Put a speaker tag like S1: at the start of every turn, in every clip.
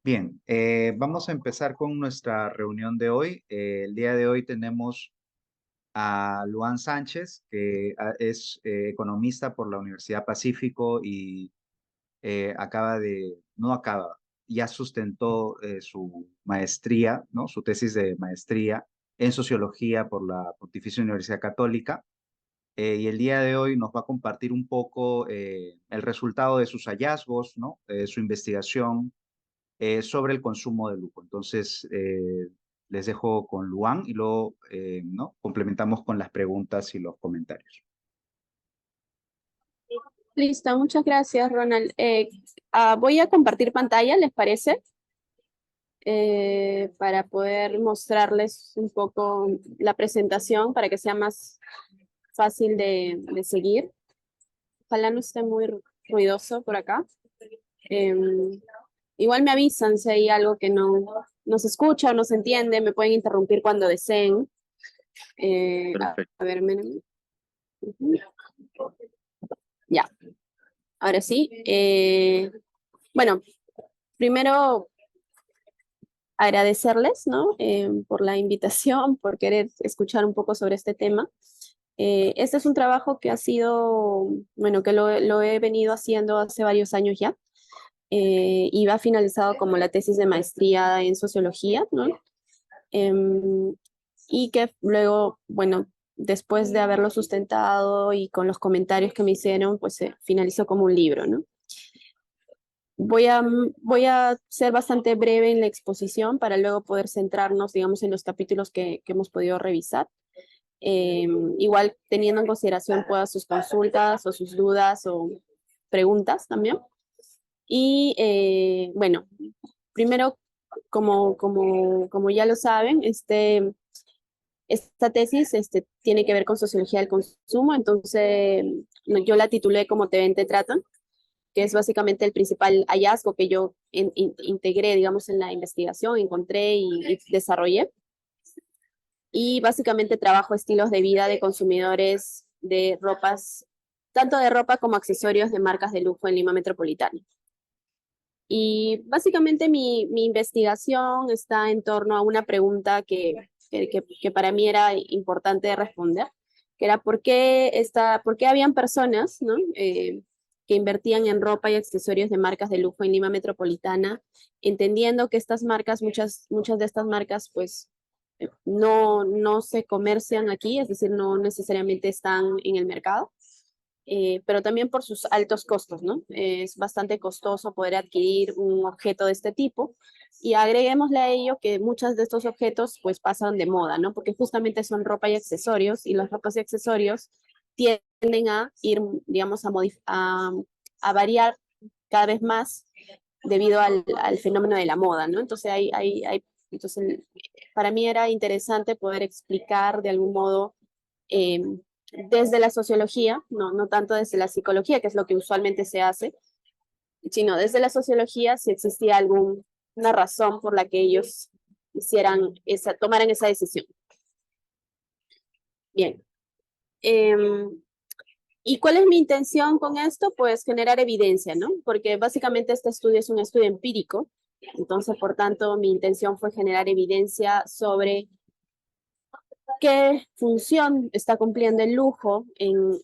S1: Bien, vamos a empezar con nuestra reunión de hoy. El día de hoy tenemos a Luan Sánchez, que es economista por la Universidad Pacífico y no acaba, ya sustentó su maestría, ¿no? Su tesis de maestría en sociología por la Pontificia Universidad Católica. Y el día de hoy nos va a compartir un poco el resultado de sus hallazgos, ¿no? Su investigación sobre el consumo de lujo. Entonces, les dejo con Luan y luego ¿no? complementamos con las preguntas y los comentarios.
S2: Listo, muchas gracias, Ronald. Voy a compartir pantalla, ¿les parece? Para poder mostrarles un poco la presentación para que sea más fácil de seguir. Ojalá no esté muy ruidoso por acá. Em, Igual me avisan si hay algo que no se escucha o no se entiende, me pueden interrumpir cuando deseen.
S1: Perfecto.
S2: A ver, ujú. Ya, ahora sí. Bueno, primero agradecerles, ¿no? Por la invitación, por querer escuchar un poco sobre este tema. Este es un trabajo que ha sido, bueno, que lo he venido haciendo hace varios años ya, y va finalizado como la tesis de maestría en sociología, ¿no? Em, y que luego, bueno, después de haberlo sustentado y con los comentarios que me hicieron, pues se finalizó como un libro, ¿no? Voy a ser bastante breve en la exposición para luego poder centrarnos, digamos, en los capítulos que hemos podido revisar. Igual teniendo en consideración todas sus consultas o sus dudas o preguntas también. Y bueno, primero, como ya lo saben, esta tesis tiene que ver con sociología del consumo, entonces yo la titulé como Te ven, te tratan, que es básicamente el principal hallazgo que yo integré, digamos, en la investigación, encontré y desarrollé. Y básicamente trabajo estilos de vida de consumidores de ropas, tanto de ropa como accesorios de marcas de lujo en Lima Metropolitana. Y básicamente mi investigación está en torno a una pregunta que para mí era importante de responder, que era por qué habían personas, ¿no? Que invertían en ropa y accesorios de marcas de lujo en Lima Metropolitana, entendiendo que estas marcas, muchas de estas marcas, pues no se comercian aquí, es decir, no necesariamente están en el mercado, pero también por sus altos costos, ¿no? Es bastante costoso poder adquirir un objeto de este tipo y agreguémosle a ello que muchos de estos objetos pues pasan de moda, ¿no? Porque justamente son ropa y accesorios y las ropas y accesorios tienden a ir, digamos, a variar cada vez más debido al fenómeno de la moda, ¿no? Entonces, entonces, para mí era interesante poder explicar de algún modo eh, desde la sociología, no tanto desde la psicología, que es lo que usualmente se hace, sino desde la sociología si existía alguna razón por la que ellos tomaran esa decisión. Bien. ¿Y cuál es mi intención con esto? Pues generar evidencia, ¿no? Porque básicamente este estudio es un estudio empírico, entonces, por tanto, mi intención fue generar evidencia sobre qué función está cumpliendo el lujo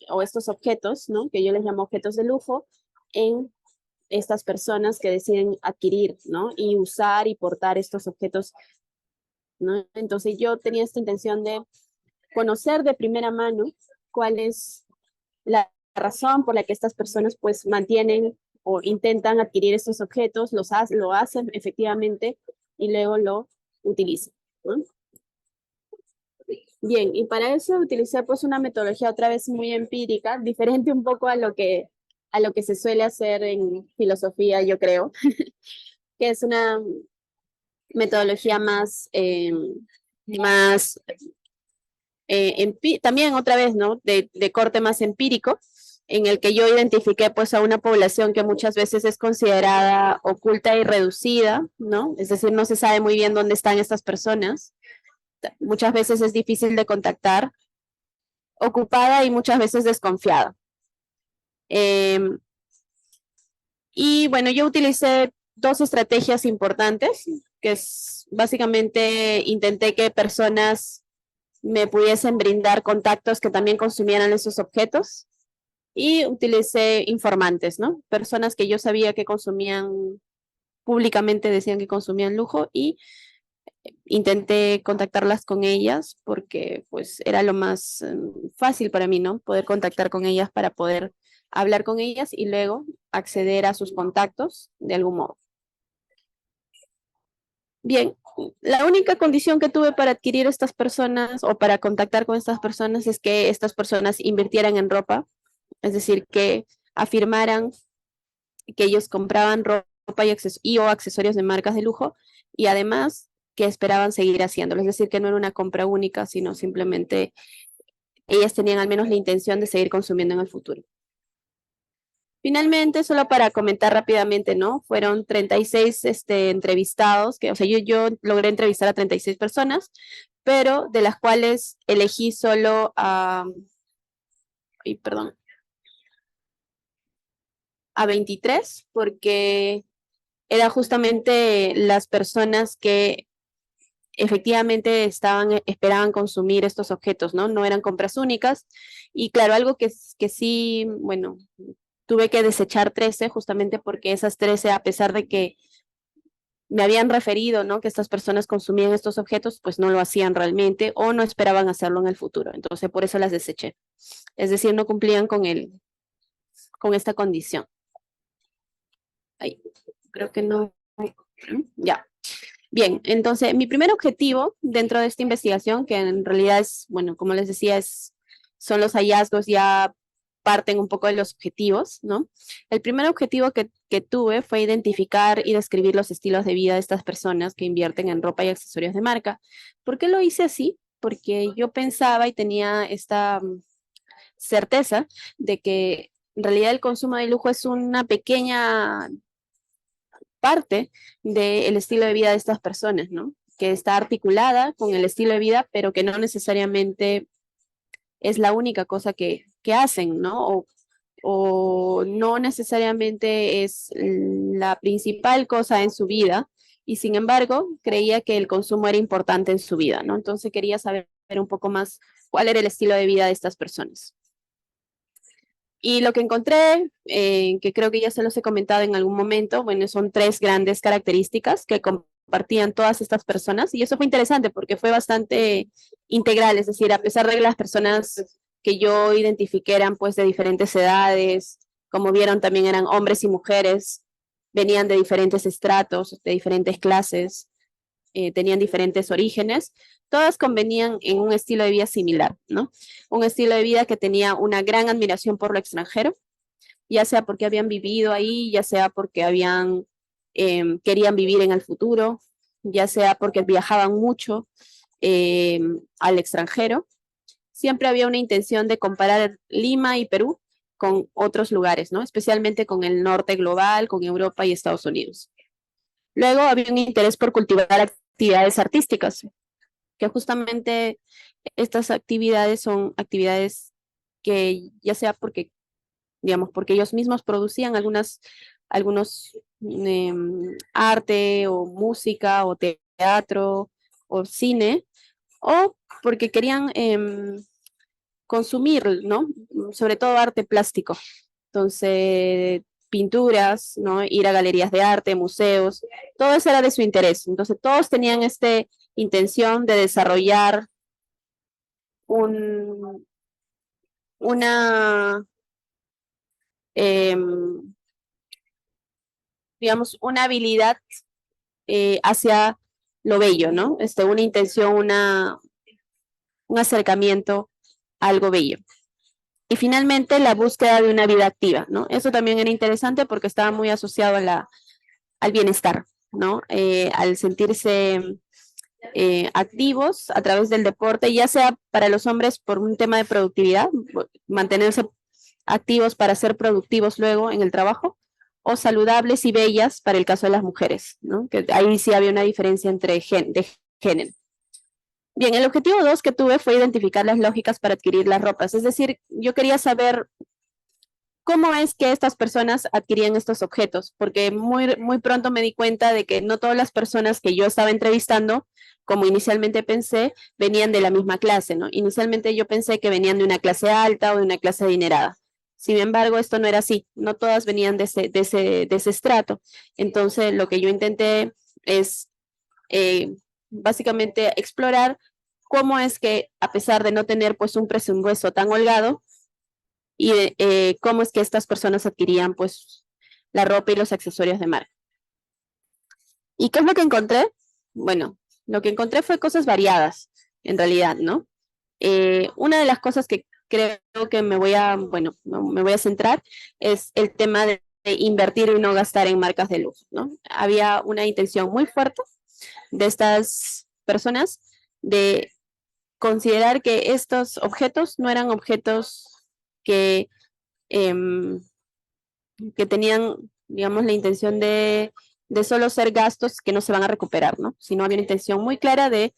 S2: o estos objetos, ¿no? Que yo les llamo objetos de lujo, en estas personas que deciden adquirir, ¿no? Y usar y portar estos objetos, ¿no? Entonces yo tenía esta intención de conocer de primera mano cuál es la razón por la que estas personas pues mantienen o intentan adquirir estos objetos, lo hacen efectivamente y luego lo utilizan, ¿no? Bien, y para eso utilicé pues una metodología otra vez muy empírica, diferente un poco a lo que se suele hacer en filosofía, yo creo, que es una metodología más también otra vez, ¿no? De corte más empírico, en el que yo identifiqué pues a una población que muchas veces es considerada oculta y reducida, ¿no? Es decir, no se sabe muy bien dónde están estas personas. Muchas veces es difícil de contactar, ocupada y muchas veces desconfiada. Y bueno, yo utilicé dos estrategias importantes, que es básicamente intenté que personas me pudiesen brindar contactos que también consumieran esos objetos y utilicé informantes, ¿no? Personas que yo sabía que consumían, públicamente decían que consumían lujo y intenté contactarlas con ellas porque pues era lo más fácil para mí, ¿no? Poder contactar con ellas para poder hablar con ellas y luego acceder a sus contactos de algún modo. Bien, la única condición que tuve para adquirir estas personas o para contactar con estas personas es que estas personas invirtieran en ropa, es decir, que afirmaran que ellos compraban ropa y o accesorios de marcas de lujo y además que esperaban seguir haciéndolo, es decir, que no era una compra única, sino simplemente ellas tenían al menos la intención de seguir consumiendo en el futuro. Finalmente, solo para comentar rápidamente, ¿no? Fueron 36 entrevistados, que, o sea, yo logré entrevistar a 36 personas, pero de las cuales elegí solo perdón, a 23, porque eran justamente las personas que efectivamente esperaban consumir estos objetos, ¿no? No eran compras únicas. Y claro, algo que sí, bueno, tuve que desechar 13 justamente porque esas 13, a pesar de que me habían referido, ¿no? Que estas personas consumían estos objetos, pues no lo hacían realmente o no esperaban hacerlo en el futuro. Entonces, por eso las deseché. Es decir, no cumplían con esta condición. Ay, creo que no. Ya. Bien, entonces mi primer objetivo dentro de esta investigación, que en realidad es, bueno, como les decía, son los hallazgos, ya parten un poco de los objetivos, ¿no? El primer objetivo que tuve fue identificar y describir los estilos de vida de estas personas que invierten en ropa y accesorios de marca. ¿Por qué lo hice así? Porque yo pensaba y tenía esta certeza de que en realidad el consumo de lujo es una pequeña parte del estilo de vida de estas personas, ¿no? Que está articulada con el estilo de vida, pero que no necesariamente es la única cosa que hacen, ¿no? O no necesariamente es la principal cosa en su vida, y sin embargo creía que el consumo era importante en su vida, ¿no? Entonces quería saber un poco más cuál era el estilo de vida de estas personas. Y lo que encontré, que creo que ya se los he comentado en algún momento, bueno, son 3 grandes características que compartían todas estas personas. Y eso fue interesante porque fue bastante integral, es decir, a pesar de que las personas que yo identifiqué eran pues de diferentes edades, como vieron también eran hombres y mujeres, venían de diferentes estratos, de diferentes clases, tenían diferentes orígenes, todas convenían en un estilo de vida similar, ¿no? Un estilo de vida que tenía una gran admiración por lo extranjero, ya sea porque habían vivido ahí, ya sea porque querían vivir en el futuro, ya sea porque viajaban mucho al extranjero. Siempre había una intención de comparar Lima y Perú con otros lugares, ¿no? Especialmente con el norte global, con Europa y Estados Unidos. Luego había un interés por cultivar actividades artísticas, que justamente estas actividades son actividades que ya sea porque, digamos, porque ellos mismos producían algunos arte o música o teatro o cine, o porque querían consumir, ¿no? Sobre todo arte plástico. Entonces, pinturas, ¿no? Ir a galerías de arte, museos, todo eso era de su interés. Entonces, todos tenían esta intención de desarrollar una, eh, digamos, una habilidad hacia lo bello, ¿no? Una intención, un acercamiento a algo bello. Y finalmente, la búsqueda de una vida activa, ¿no? Eso también era interesante porque estaba muy asociado al bienestar, ¿no? Al sentirse activos a través del deporte, ya sea para los hombres por un tema de productividad, mantenerse activos para ser productivos luego en el trabajo, o saludables y bellas para el caso de las mujeres, ¿no? Que ahí sí había una diferencia de género. Bien, el objetivo 2 que tuve fue identificar las lógicas para adquirir las ropas, es decir, yo quería saber ¿cómo es que estas personas adquirían estos objetos? Porque muy pronto me di cuenta de que no todas las personas que yo estaba entrevistando, como inicialmente pensé, venían de la misma clase, ¿no? Inicialmente yo pensé que venían de una clase alta o de una clase adinerada. Sin embargo, esto no era así, no todas venían de ese estrato. Entonces, lo que yo intenté es básicamente explorar cómo es que, a pesar de no tener pues un presupuesto tan holgado, y cómo es que estas personas adquirían pues la ropa y los accesorios de marca. ¿Y qué es lo que encontré? Bueno, lo que encontré fue cosas variadas, en realidad, ¿no? Una de las cosas que creo que bueno, me voy a centrar es el tema de invertir y no gastar en marcas de lujo, ¿no? Había una intención muy fuerte de estas personas de considerar que estos objetos no eran objetos que em, que tenían, digamos, la intención de solo ser gastos que no se van a recuperar, ¿no? Sino había una intención muy clara de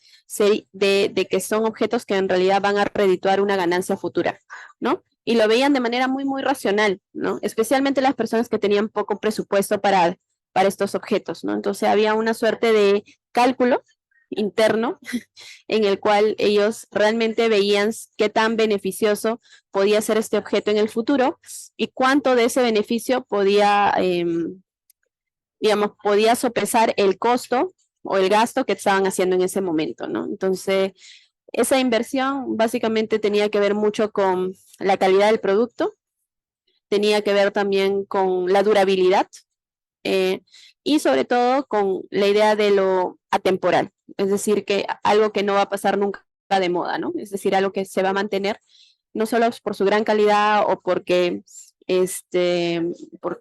S2: que son objetos que en realidad van a redituar una ganancia futura, ¿no? Y lo veían de manera muy racional, ¿no? Especialmente las personas que tenían poco presupuesto para estos objetos, ¿no? Entonces había una suerte de cálculo interno en el cual ellos realmente veían qué tan beneficioso podía ser este objeto en el futuro y cuánto de ese beneficio podía, digamos, podía sopesar el costo o el gasto que estaban haciendo en ese momento, ¿no? Entonces, esa inversión básicamente tenía que ver mucho con la calidad del producto, tenía que ver también con la durabilidad, eh, y sobre todo con la idea de lo atemporal, es decir, que algo que no va a pasar nunca de moda, ¿no? Es decir, algo que se va a mantener no solo por su gran calidad o porque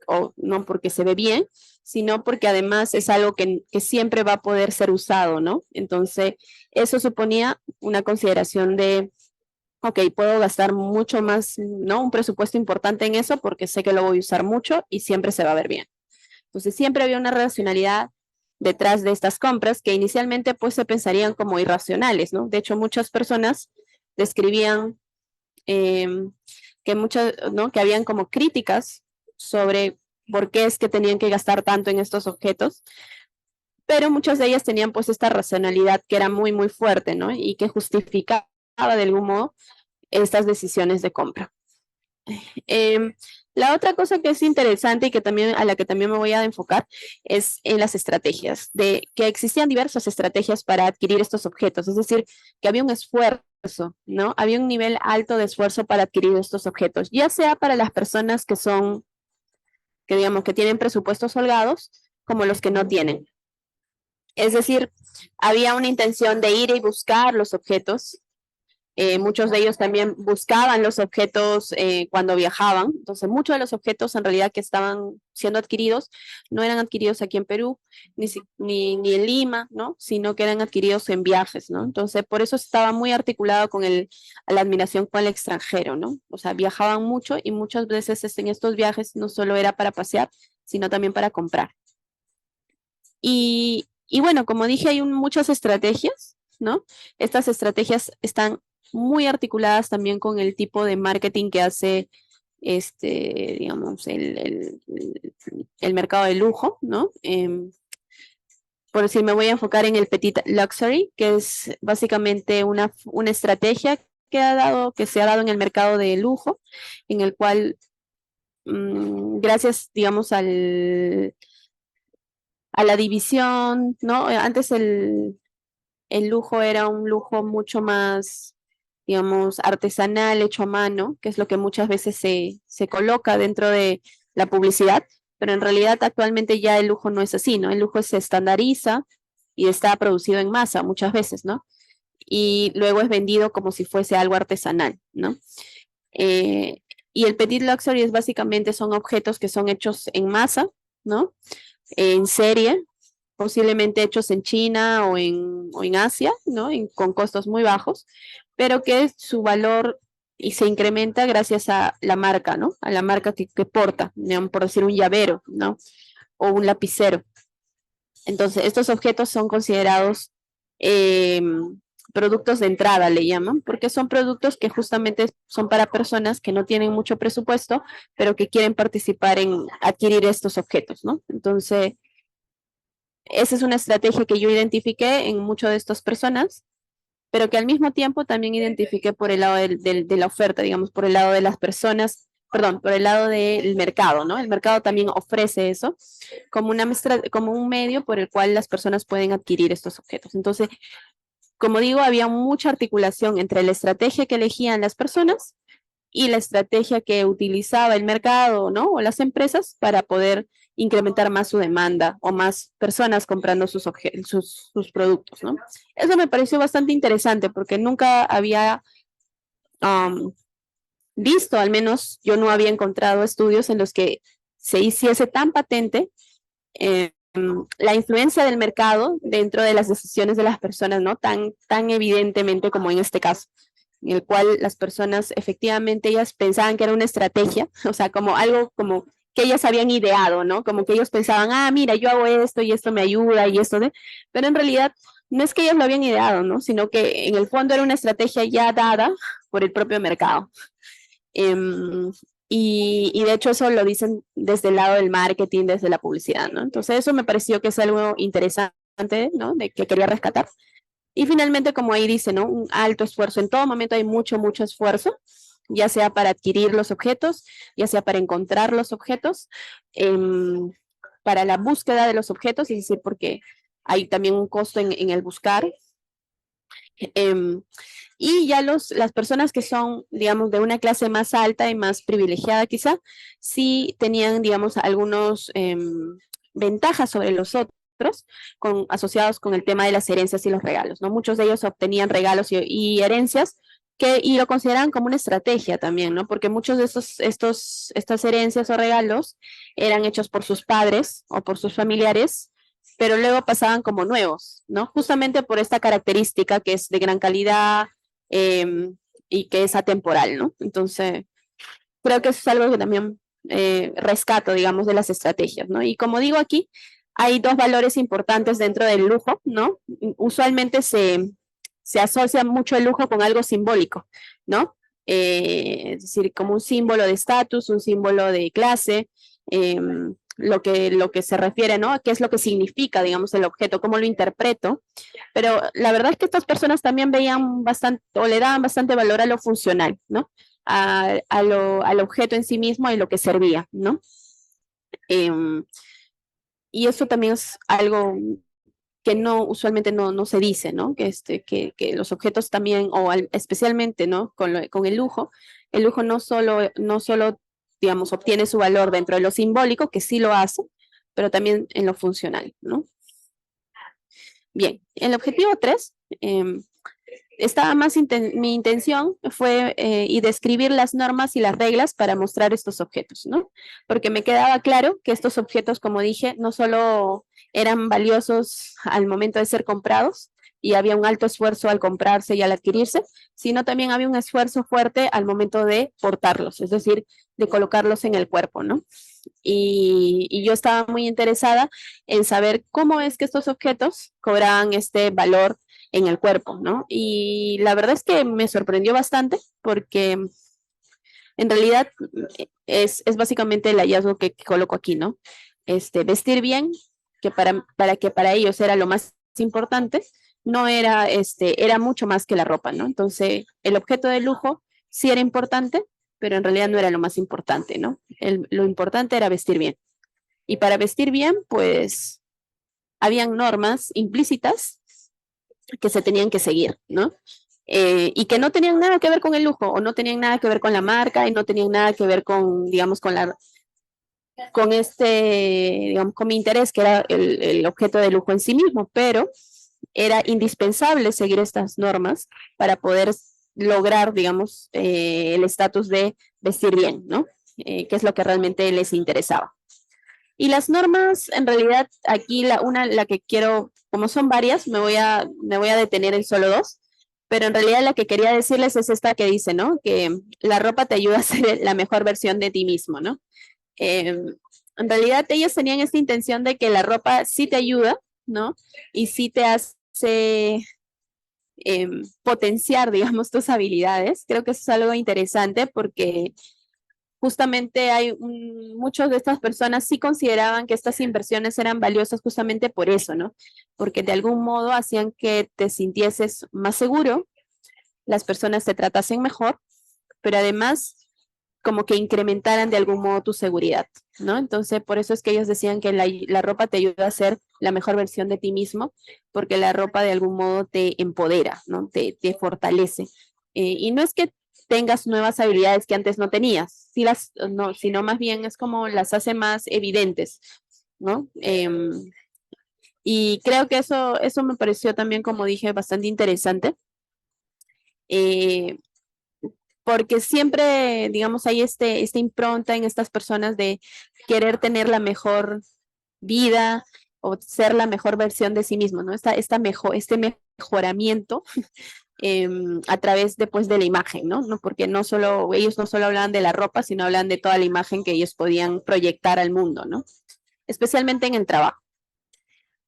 S2: o no porque se ve bien, sino porque además es algo que siempre va a poder ser usado, ¿no? Entonces, eso suponía una consideración de, ok, puedo gastar mucho más, ¿no? Un presupuesto importante en eso porque sé que lo voy a usar mucho y siempre se va a ver bien. Entonces siempre había una racionalidad detrás de estas compras que inicialmente pues se pensarían como irracionales, ¿no? De hecho, muchas personas describían eh, que muchas, ¿no? Que habían como críticas sobre por qué es que tenían que gastar tanto en estos objetos, pero muchas de ellas tenían pues esta racionalidad que era muy fuerte, ¿no? Y que justificaba de algún modo estas decisiones de compra. Eh, la otra cosa que es interesante y que también a la que también me voy a enfocar es en las estrategias, de que existían diversas estrategias para adquirir estos objetos, es decir, que había un esfuerzo, ¿no? Había un nivel alto de esfuerzo para adquirir estos objetos, ya sea para las personas que son, que digamos, que tienen presupuestos holgados, como los que no tienen. Es decir, había una intención de ir y buscar los objetos. Muchos de ellos también buscaban los objetos cuando viajaban. Entonces, muchos de los objetos en realidad que estaban siendo adquiridos no eran adquiridos aquí en Perú, ni en Lima, ¿no? Sino que eran adquiridos en viajes, ¿no? Entonces, por eso estaba muy articulado con la admiración con el extranjero, ¿no? O sea, viajaban mucho y muchas veces en estos viajes no solo era para pasear, sino también para comprar. Y bueno, como dije, hay muchas estrategias, ¿no? Estas estrategias están muy articuladas también con el tipo de marketing que hace digamos, el mercado de lujo, ¿no? Por decir, me voy a enfocar en el Petit Luxury, que es básicamente una estrategia que se ha dado en el mercado de lujo, en el cual, gracias, digamos, a la división, ¿no? Antes el lujo era un lujo mucho más, digamos, artesanal, hecho a mano, que es lo que muchas veces se coloca dentro de la publicidad, pero en realidad actualmente ya el lujo no es así, ¿no? El lujo se estandariza y está producido en masa muchas veces, ¿no? Y luego es vendido como si fuese algo artesanal, ¿no? Eh, y el petit luxury es básicamente son objetos que son hechos en masa, ¿no? En serie, posiblemente hechos en China o en Asia, ¿no? Con costos muy bajos, pero que su valor y se incrementa gracias a la marca, ¿no? A la marca que porta, digamos, por decir un llavero, ¿no? O un lapicero. Entonces, estos objetos son considerados, eh, productos de entrada le llaman, porque son productos que justamente son para personas que no tienen mucho presupuesto, pero que quieren participar en adquirir estos objetos, ¿no? Entonces, esa es una estrategia que yo identifiqué en muchas de estas personas, pero que al mismo tiempo también identifiqué por el lado de la oferta, digamos, por el lado de las personas, perdón, por el lado del mercado, ¿no? El mercado también ofrece eso como, como un medio por el cual las personas pueden adquirir estos objetos. Entonces, como digo, había mucha articulación entre la estrategia que elegían las personas y la estrategia que utilizaba el mercado, ¿no? O las empresas para poder incrementar más su demanda o más personas comprando sus productos, ¿no? Eso me pareció bastante interesante porque nunca había um, visto, al menos yo no había encontrado estudios en los que se hiciese tan patente la influencia del mercado dentro de las decisiones de las personas, ¿no? Tan evidentemente como en este caso, en el cual las personas efectivamente ellas pensaban que era una estrategia, o sea, como algo como que ellas habían ideado, ¿no? Como que ellos pensaban, ah, mira, yo hago esto y esto me ayuda y esto, ¿no? Pero en realidad no es que ellos lo habían ideado, ¿no? Sino que en el fondo era una estrategia ya dada por el propio mercado. Um, y de hecho eso lo dicen desde el lado del marketing, desde la publicidad, ¿no? Entonces eso me pareció que es algo interesante, ¿no? De que quería rescatar. Y finalmente, como ahí dice, ¿no? Un alto esfuerzo. En todo momento hay mucho esfuerzo, ya sea para adquirir los objetos, ya sea para encontrar los objetos, eh, para la búsqueda de los objetos, es decir, porque hay también un costo en el buscar. Eh, y ya las personas que son, digamos, de una clase más alta y más privilegiada quizá, sí tenían, digamos, algunos ventajas sobre los otros asociados con el tema de las herencias y los regalos, ¿no? Muchos de ellos obtenían regalos y herencias y lo consideraban como una estrategia también, ¿no? Porque muchos de estas herencias o regalos eran hechos por sus padres o por sus familiares, pero luego pasaban como nuevos, ¿no? Justamente por esta característica que es de gran calidad, eh, y que es atemporal, ¿no? Entonces, creo que eso es algo que también rescato, digamos, de las estrategias, ¿no? Y como digo aquí, hay dos valores importantes dentro del lujo, ¿no? Usualmente se asocia mucho el lujo con algo simbólico, ¿no? Es decir, como un símbolo de estatus, un símbolo de clase, lo que se refiere, ¿no? ¿Qué es lo que significa, digamos, el objeto? ¿Cómo lo interpreto? Pero la verdad es que estas personas también veían bastante, o le daban bastante valor a lo funcional, ¿no? Al objeto en sí mismo y lo que servía, ¿no? Y eso también es algo que no usualmente no se dice, ¿no? Que los objetos también, especialmente, ¿no? Con el lujo no solo, digamos, obtiene su valor dentro de lo simbólico, que sí lo hace, pero también en lo funcional, ¿no? Bien, el objetivo 3, mi intención fue y describir las normas y las reglas para mostrar estos objetos, ¿no? Porque me quedaba claro que estos objetos, como dije, no solo eran valiosos al momento de ser comprados y había un alto esfuerzo al comprarse y al adquirirse, sino también había un esfuerzo fuerte al momento de portarlos, es decir, de colocarlos en el cuerpo, ¿no? Y yo estaba muy interesada en saber cómo es que estos objetos cobraban este valor en el cuerpo, ¿no? Y la verdad es que me sorprendió bastante porque en realidad es básicamente el hallazgo que coloco aquí, ¿no? Vestir bien, que para que para ellos era lo más importante, no era, era mucho más que la ropa, ¿no? Entonces, el objeto de lujo sí era importante, pero en realidad no era lo más importante, ¿no? Lo importante era vestir bien. Y para vestir bien, pues, habían normas implícitas que se tenían que seguir, ¿no? Y que no tenían nada que ver con el lujo, o no tenían nada que ver con la marca, y no tenían nada que ver con, digamos, digamos, con mi interés, que era el objeto de lujo en sí mismo, pero era indispensable seguir estas normas para poder lograr, digamos, el estatus de vestir bien, ¿no? Que es lo que realmente les interesaba. Y las normas, en realidad, aquí la que quiero, como son varias, me voy a detener en solo dos, pero en realidad la que quería decirles es esta que dice, ¿no? Que la ropa te ayuda a ser la mejor versión de ti mismo, ¿no? En realidad ellos tenían esta intención de que la ropa sí te ayuda, ¿no? Y sí te hace potenciar, digamos, tus habilidades. Creo que eso es algo interesante porque justamente muchas de estas personas sí consideraban que estas inversiones eran valiosas justamente por eso, ¿no? Porque de algún modo hacían que te sintieses más seguro, las personas te tratasen mejor, pero además como que incrementaran de algún modo tu seguridad, ¿no? Entonces, por eso es que ellos decían que la ropa te ayuda a ser la mejor versión de ti mismo, porque la ropa de algún modo te empodera, ¿no? Te fortalece. Y no es que tengas nuevas habilidades que antes no tenías, no, sino más bien es como las hace más evidentes, ¿no? Y creo que eso me pareció también, como dije, bastante interesante. Porque siempre, digamos, hay esta impronta en estas personas de querer tener la mejor vida o ser la mejor versión de sí mismo, ¿no? Este mejoramiento a través después de la imagen, ¿no? Porque ellos no solo hablan de la ropa, sino hablan de toda la imagen que ellos podían proyectar al mundo, ¿no? Especialmente en el trabajo.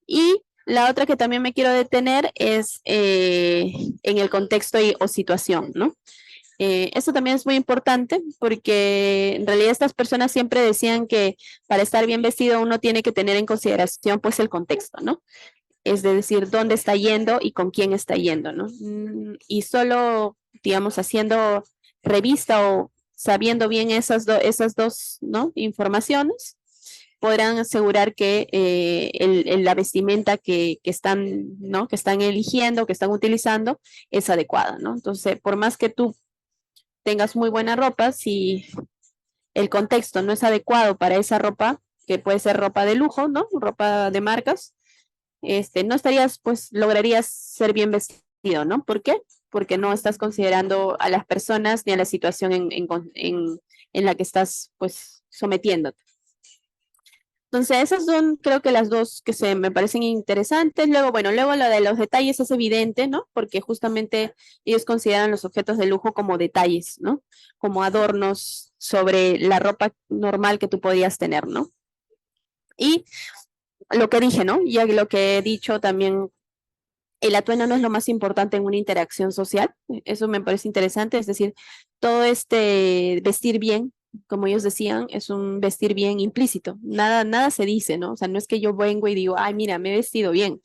S2: Y la otra que también me quiero detener es en el contexto o situación, ¿no? Esto también es muy importante porque en realidad estas personas siempre decían que para estar bien vestido uno tiene que tener en consideración pues el contexto, ¿no? Es decir, dónde está yendo y con quién está yendo, ¿no? Y solo, digamos, haciendo revista o sabiendo bien esas dos, ¿no? Informaciones, podrán asegurar que la vestimenta que están, ¿no? Que están eligiendo, que están utilizando, es adecuada, ¿no? Entonces, por más que tú tengas muy buena ropa, si el contexto no es adecuado para esa ropa, que puede ser ropa de lujo, ¿no? Ropa de marcas, no estarías, pues, lograrías ser bien vestido, ¿no? ¿Por qué? Porque no estás considerando a las personas ni a la situación en la que estás, pues, sometiéndote. Entonces, esas son, creo que las dos que me parecen interesantes. Luego, bueno, luego lo de los detalles es evidente, ¿no? Porque justamente ellos consideran los objetos de lujo como detalles, ¿no? Como adornos sobre la ropa normal que tú podías tener, ¿no? Y lo que dije, ¿no? Ya lo que he dicho también, el atuendo no es lo más importante en una interacción social. Eso me parece interesante, es decir, todo este vestir bien, como ellos decían, es un vestir bien implícito. Nada se dice, ¿no? O sea, no es que yo vengo y digo, ay, mira, me he vestido bien,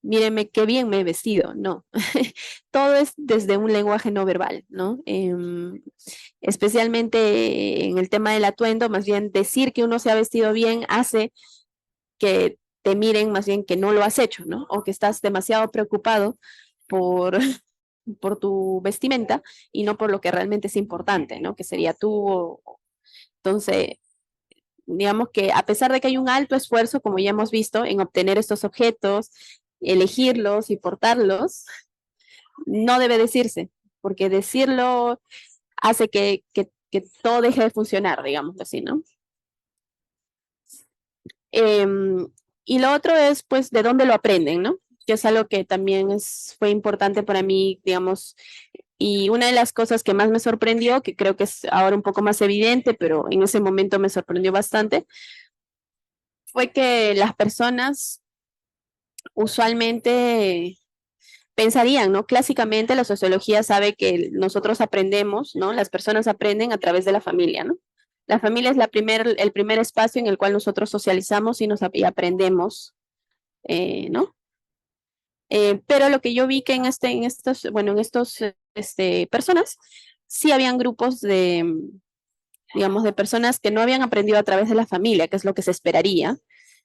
S2: míreme qué bien me he vestido. No, todo es desde un lenguaje no verbal, ¿no? Especialmente en el tema del atuendo, más bien decir que uno se ha vestido bien hace que te miren más bien que no lo has hecho, ¿no? O que estás demasiado preocupado por, por tu vestimenta y no por lo que realmente es importante, ¿no? Que sería tú. Entonces, digamos que a pesar de que hay un alto esfuerzo, como ya hemos visto, en obtener estos objetos, elegirlos y portarlos, no debe decirse, porque decirlo hace que todo deje de funcionar, digamos así, ¿no? Y lo otro es, pues, de dónde lo aprenden, ¿no? Que es algo que también fue importante para mí, digamos, y una de las cosas que más me sorprendió, que creo que es ahora un poco más evidente, pero en ese momento me sorprendió bastante, fue que las personas usualmente pensarían, ¿no? Clásicamente la sociología sabe que nosotros aprendemos, ¿no? Las personas aprenden a través de la familia, ¿no? La familia es el primer espacio en el cual nosotros socializamos y aprendemos, ¿no? Pero lo que yo vi que en estos personas, sí habían grupos digamos, de personas que no habían aprendido a través de la familia, que es lo que se esperaría,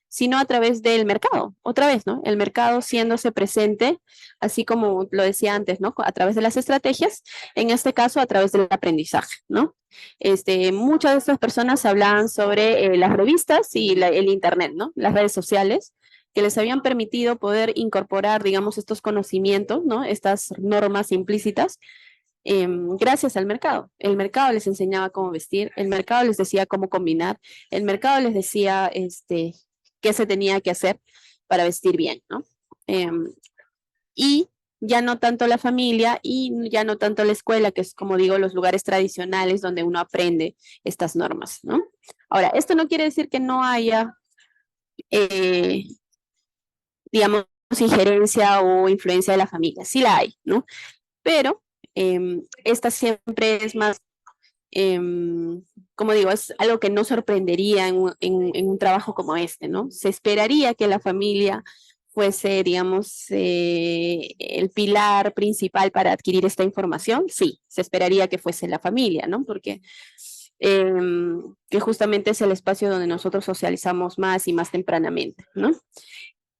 S2: sino a través del mercado, otra vez, ¿no? El mercado siéndose presente, así como lo decía antes, ¿no? A través de las estrategias, en este caso a través del aprendizaje, ¿no? Muchas de estas personas hablaban sobre las revistas y el Internet, ¿no? Las redes sociales, que les habían permitido poder incorporar, digamos, estos conocimientos, ¿no? Estas normas implícitas gracias al mercado. El mercado les enseñaba cómo vestir, el mercado les decía cómo combinar, el mercado les decía qué se tenía que hacer para vestir bien, ¿no? Y ya no tanto la familia y ya no tanto la escuela, que es, como digo, los lugares tradicionales donde uno aprende estas normas, ¿no? Ahora, esto no quiere decir que no haya, digamos, injerencia o influencia de la familia. Sí la hay, ¿no? Pero esta siempre es más, como digo, es algo que no sorprendería en un trabajo como este, ¿no? Se esperaría que la familia fuese, digamos, el pilar principal para adquirir esta información. Sí, se esperaría que fuese la familia, ¿no? Porque que justamente es el espacio donde nosotros socializamos más y más tempranamente, ¿no?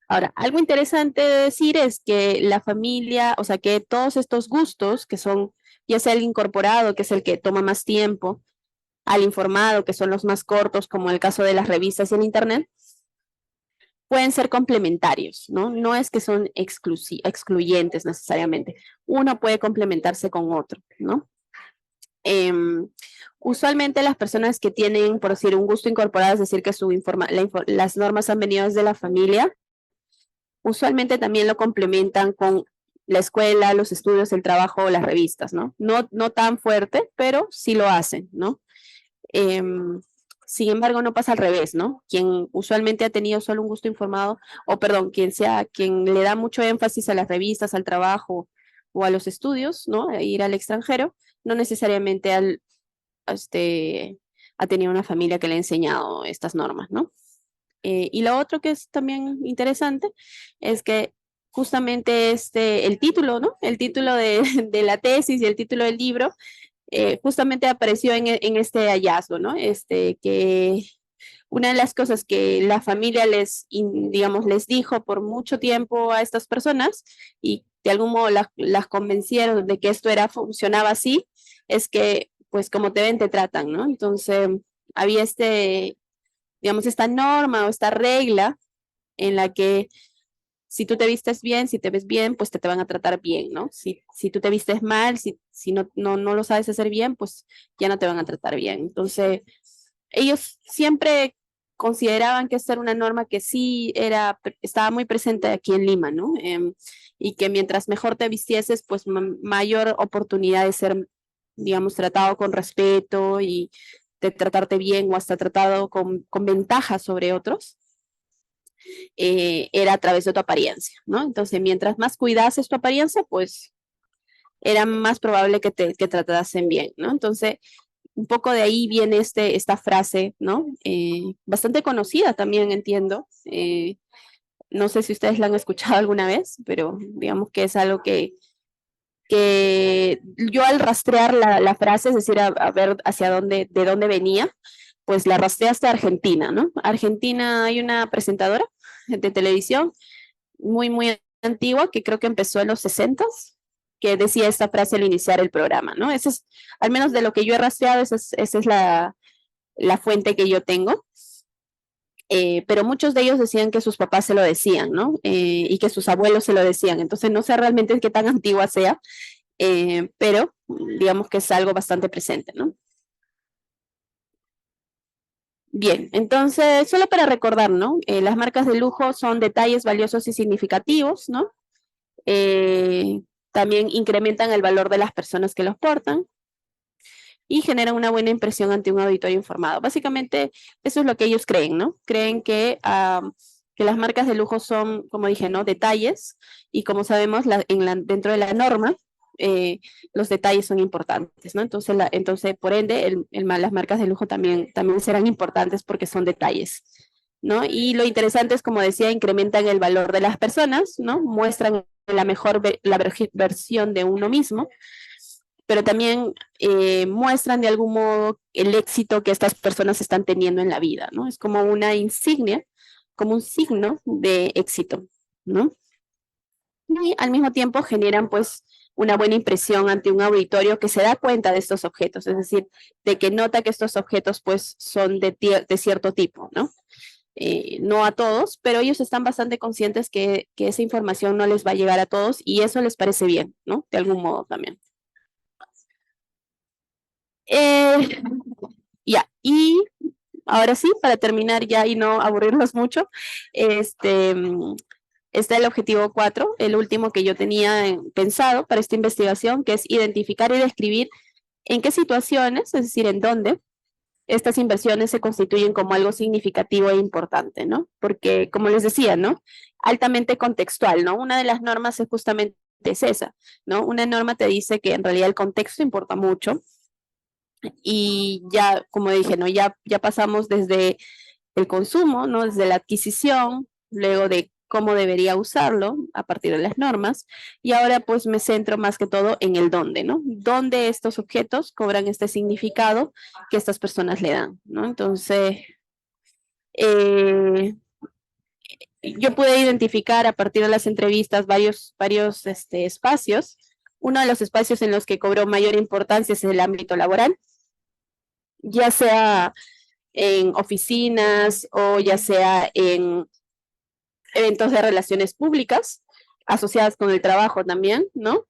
S2: Ahora, algo interesante de decir es que la familia, o sea, que todos estos gustos, que son ya sea el incorporado, que es el que toma más tiempo, al informado, que son los más cortos, como el caso de las revistas y el Internet, pueden ser complementarios, ¿no? No es que son excluyentes necesariamente. Uno puede complementarse con otro, ¿no? Em, usualmente las personas que tienen, por decir, un gusto incorporado, es decir, que las normas han venido desde la familia, usualmente también lo complementan con la escuela, los estudios, el trabajo o las revistas, ¿no? No tan fuerte, pero sí lo hacen, ¿no? Sin embargo, no pasa al revés, ¿no? Quien usualmente ha tenido solo un gusto informado, o perdón, quien le da mucho énfasis a las revistas, al trabajo o a los estudios, ¿no? A ir al extranjero, no necesariamente ha tenido una familia que le ha enseñado estas normas, ¿no? Y lo otro que es también interesante es que justamente el título, ¿no? El título de la tesis y el título del libro justamente apareció en este hallazgo, ¿no? Que una de las cosas que la familia digamos, les dijo por mucho tiempo a estas personas y de algún modo las convencieron de que funcionaba así, es que, pues, como te ven, te tratan, ¿no? Entonces, había digamos, esta norma o esta regla en la que si tú te vistes bien, si te ves bien, pues te van a tratar bien, ¿no? Si tú te vistes mal, si no lo sabes hacer bien, pues ya no te van a tratar bien. Entonces, ellos siempre consideraban que esta era una norma que sí estaba muy presente aquí en Lima, ¿no? Y que mientras mejor te vistieses, pues mayor oportunidad de ser, digamos, tratado con respeto y de tratarte bien o hasta tratado con ventaja sobre otros, era a través de tu apariencia, ¿no? Entonces, mientras más cuidases tu apariencia, pues era más probable que tratasen bien, ¿no? Entonces, un poco de ahí viene esta frase, ¿no? Bastante conocida también, entiendo. No sé si ustedes la han escuchado alguna vez, pero digamos que es algo que yo al rastrear la frase, es decir, a ver de dónde venía, pues la rastreé hasta Argentina, ¿no? Argentina hay una presentadora de televisión muy antigua que creo que empezó en los 60s, que decía esta frase al iniciar el programa, ¿no? Ese es, al menos de lo que yo he rastreado, esa es la fuente que yo tengo. Pero muchos de ellos decían que sus papás se lo decían, ¿no? Y que sus abuelos se lo decían. Entonces no sé realmente qué tan antigua sea, pero digamos que es algo bastante presente, ¿no? Bien, entonces, solo para recordar, ¿no? Las marcas de lujo son detalles valiosos y significativos, ¿no? Eh, también incrementan el valor de las personas que los portan y generan una buena impresión ante un auditorio informado. Básicamente, eso es lo que ellos creen, ¿no? Creen que las marcas de lujo son, como dije, ¿no? Detalles, y como sabemos, dentro de la norma, los detalles son importantes, ¿no? Entonces por ende, las marcas de lujo también serán importantes porque son detalles, ¿no? Y lo interesante es, como decía, incrementan el valor de las personas, ¿no? Muestran la versión de uno mismo, pero también muestran de algún modo el éxito que estas personas están teniendo en la vida, ¿no? Es como una insignia, como un signo de éxito, ¿no? Y al mismo tiempo generan pues una buena impresión ante un auditorio que se da cuenta de estos objetos, es decir, de que nota que estos objetos pues son de cierto tipo, ¿no? No a todos, pero ellos están bastante conscientes que esa información no les va a llegar a todos y eso les parece bien, ¿no? De algún modo también. Eh, ya, y ahora sí, para terminar ya y no aburrirlos mucho, está el objetivo 4, el último que yo tenía pensado para esta investigación, que es identificar y describir en qué situaciones, es decir, en dónde estas inversiones se constituyen como algo significativo e importante, ¿no? Porque, como les decía, ¿no? altamente contextual, ¿no? Una de las normas es justamente esa, ¿no? Una norma te dice que en realidad el contexto importa mucho y ya, como dije, ¿no? Ya pasamos desde el consumo, ¿no? Desde la adquisición, luego de cómo debería usarlo a partir de las normas, y ahora pues me centro más que todo en el dónde, ¿no? Dónde estos objetos cobran este significado que estas personas le dan, ¿no? Entonces, eh, yo pude identificar a partir de las entrevistas varios espacios. Uno de los espacios en los que cobró mayor importancia es el ámbito laboral, ya sea en oficinas o ya sea en eventos de relaciones públicas asociadas con el trabajo también, ¿no?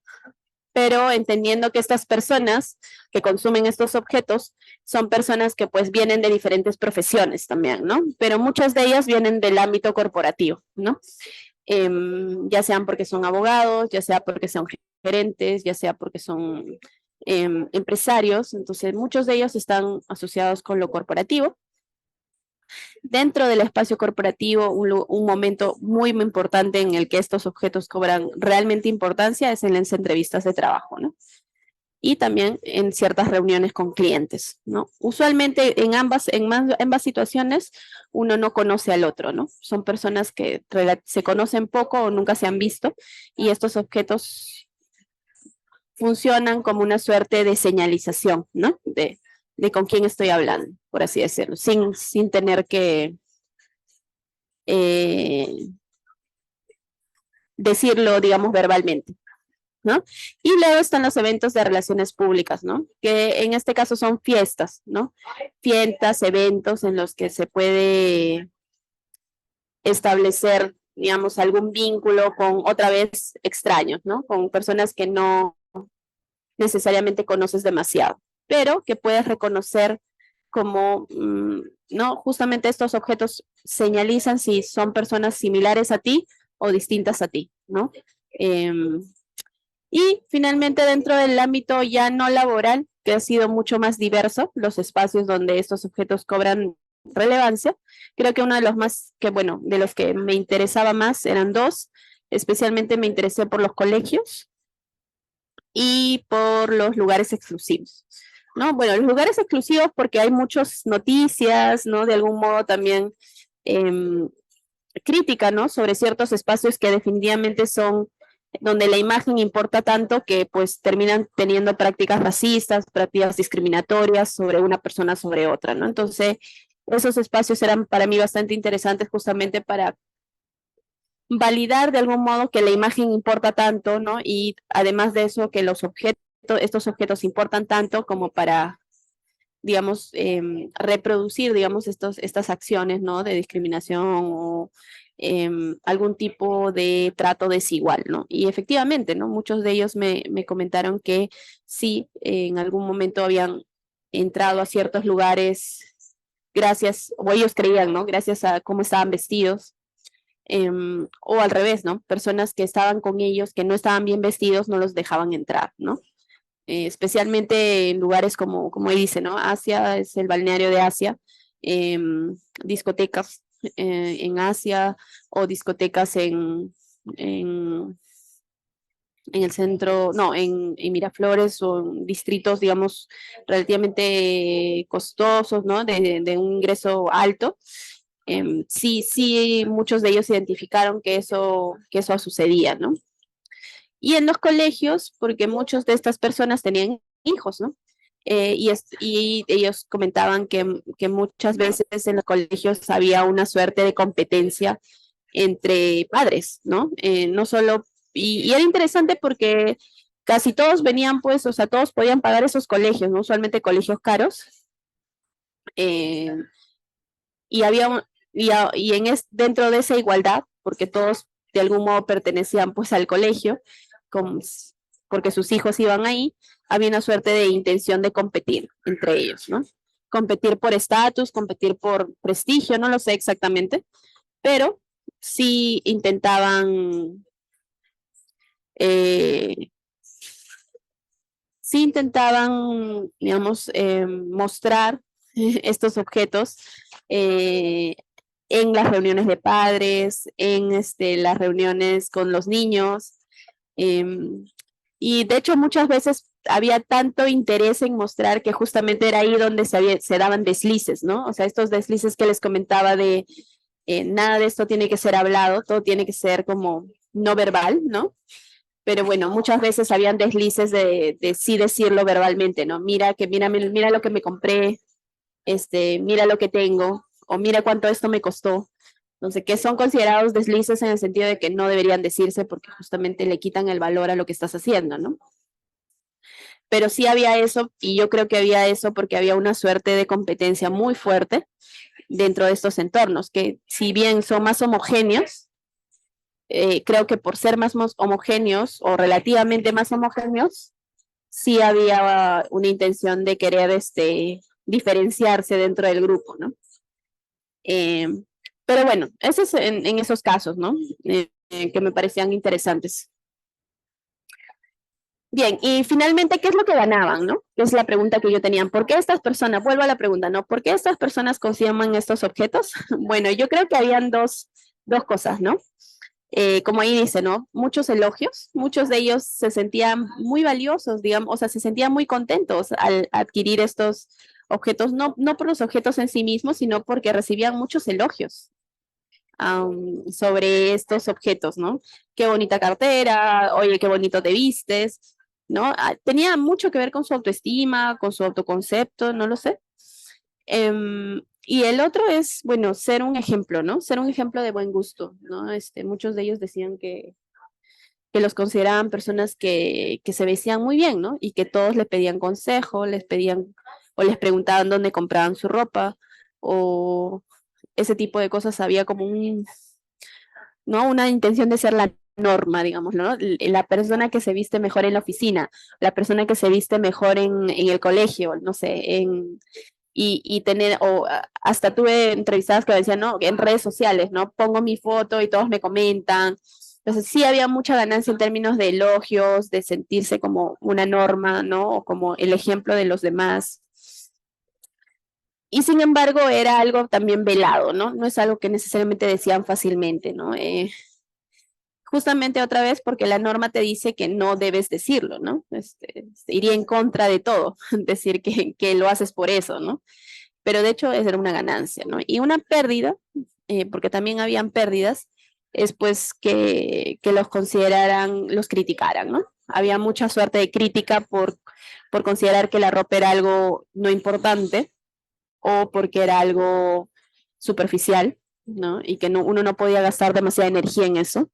S2: Pero entendiendo que estas personas que consumen estos objetos son personas que pues vienen de diferentes profesiones también, ¿no? Pero muchas de ellas vienen del ámbito corporativo, ¿no? Ya sean porque son abogados, ya sea porque son gerentes, ya sea porque son empresarios, entonces muchos de ellos están asociados con lo corporativo. Dentro del espacio corporativo, un momento muy, muy importante en el que estos objetos cobran realmente importancia es en las entrevistas de trabajo, ¿no? Y también en ciertas reuniones con clientes, ¿no? Usualmente ambas situaciones uno no conoce al otro, ¿no? Son personas que se conocen poco o nunca se han visto y estos objetos funcionan como una suerte de señalización, ¿no? De con quién estoy hablando, por así decirlo, sin tener que eh, decirlo, digamos, verbalmente, ¿no? Y luego están los eventos de relaciones públicas, ¿no? Que en este caso son fiestas, ¿no? Fiestas, eventos en los que se puede establecer, digamos, algún vínculo con otra vez extraños, ¿no? Con personas que no necesariamente conoces demasiado, pero que puedes reconocer como, ¿no? Justamente estos objetos señalizan si son personas similares a ti o distintas a ti, ¿no? Y finalmente dentro del ámbito ya no laboral, que ha sido mucho más diverso, los espacios donde estos objetos cobran relevancia, creo que uno de los más, que bueno, de los que me interesaba más eran dos, especialmente me interesé por los colegios y por los lugares exclusivos. ¿No? Bueno, los lugares exclusivos porque hay muchas noticias, ¿no? De algún modo también crítica, ¿no? Sobre ciertos espacios que definitivamente son donde la imagen importa tanto que pues terminan teniendo prácticas racistas, prácticas discriminatorias sobre una persona sobre otra, ¿no? Entonces, esos espacios eran para mí bastante interesantes justamente para validar de algún modo que la imagen importa tanto, ¿no? Y además de eso, que estos objetos importan tanto como para, digamos, reproducir, digamos, estas acciones, ¿no? De discriminación o algún tipo de trato desigual, ¿no? Y efectivamente, ¿no? Muchos de ellos me comentaron que sí, en algún momento habían entrado a ciertos lugares gracias, o ellos creían, ¿no? Gracias a cómo estaban vestidos, o al revés, ¿no? Personas que estaban con ellos, que no estaban bien vestidos, no los dejaban entrar, ¿no? Especialmente en lugares como él dice, ¿no? Asia es el balneario de Asia, discotecas en Asia o discotecas en, en el centro, no, en Miraflores o en distritos, digamos, relativamente costosos, ¿no? De un ingreso alto. Sí, muchos de ellos identificaron que eso sucedía, ¿no? Y en los colegios, porque muchas de estas personas tenían hijos, ¿no? Y ellos comentaban que muchas veces en los colegios había una suerte de competencia entre padres, ¿no? No solo, y era interesante porque casi todos venían, pues, o sea, todos podían pagar esos colegios, ¿no? Usualmente colegios caros, eh, y había, dentro de esa igualdad, porque todos de algún modo pertenecían, pues, al colegio, como, porque sus hijos iban ahí, había una suerte de intención de competir entre ellos, ¿no? Competir por estatus, competir por prestigio, no lo sé exactamente, pero sí eh, digamos, mostrar estos objetos, eh, en las reuniones de padres, en las reuniones con los niños. Y de hecho muchas veces había tanto interés en mostrar que justamente era ahí donde se daban deslices, ¿no? O sea, estos deslices que les comentaba de nada de esto tiene que ser hablado, todo tiene que ser como no verbal, ¿no? Pero bueno, muchas veces habían deslices de sí decirlo verbalmente, ¿no? Mira lo que me compré, mira lo que tengo, o mira cuánto esto me costó. Entonces, que son considerados deslices en el sentido de que no deberían decirse porque justamente le quitan el valor a lo que estás haciendo, ¿no? Pero sí había eso, y yo creo que había eso porque había una suerte de competencia muy fuerte dentro de estos entornos, que si bien son más homogéneos, creo que por ser más homogéneos o relativamente más homogéneos, sí había una intención de querer diferenciarse dentro del grupo, ¿no? Eh, pero bueno, eso es en esos casos, ¿no? Que me parecían interesantes. Bien, y finalmente, ¿qué es lo que ganaban, no? Que es la pregunta que yo tenía. ¿Por qué estas personas, vuelvo a la pregunta, ¿no? ¿Por qué estas personas consumen estos objetos? Bueno, yo creo que habían dos cosas, ¿no? Como ahí dice, ¿no? Muchos elogios, muchos de ellos se sentían muy valiosos, digamos, o sea, se sentían muy contentos al adquirir estos objetos, no por los objetos en sí mismos, sino porque recibían muchos elogios sobre estos objetos, ¿no? Qué bonita cartera, oye, qué bonito te vistes, ¿no? Tenía mucho que ver con su autoestima, con su autoconcepto, no lo sé. Y el otro es, bueno, ser un ejemplo, ¿no? Ser un ejemplo de buen gusto, ¿no? Muchos de ellos decían que los consideraban personas que se vestían muy bien, ¿no? Y que todos le pedían consejo, les pedían o les preguntaban dónde compraban su ropa o ese tipo de cosas. Había como ¿no? Una intención de ser la norma, digamos, ¿no? La persona que se viste mejor en la oficina, la persona que se viste mejor en el colegio, no sé, y tener, o hasta tuve entrevistadas que decían, no, en redes sociales, ¿no? Pongo mi foto y todos me comentan. Entonces sí había mucha ganancia en términos de elogios, de sentirse como una norma, ¿no? O como el ejemplo de los demás. Y sin embargo era algo también velado, ¿no? No es algo que necesariamente decían fácilmente, ¿no? Justamente otra vez porque la norma te dice que no debes decirlo, ¿no? Iría en contra de todo, decir que lo haces por eso, ¿no? Pero de hecho era una ganancia, ¿no? Y una pérdida, porque también habían pérdidas, es pues que los consideraran, los criticaran, ¿no? Había mucha suerte de crítica por considerar que la ropa era algo no importante o porque era algo superficial, ¿no? Y que no, uno no podía gastar demasiada energía en eso.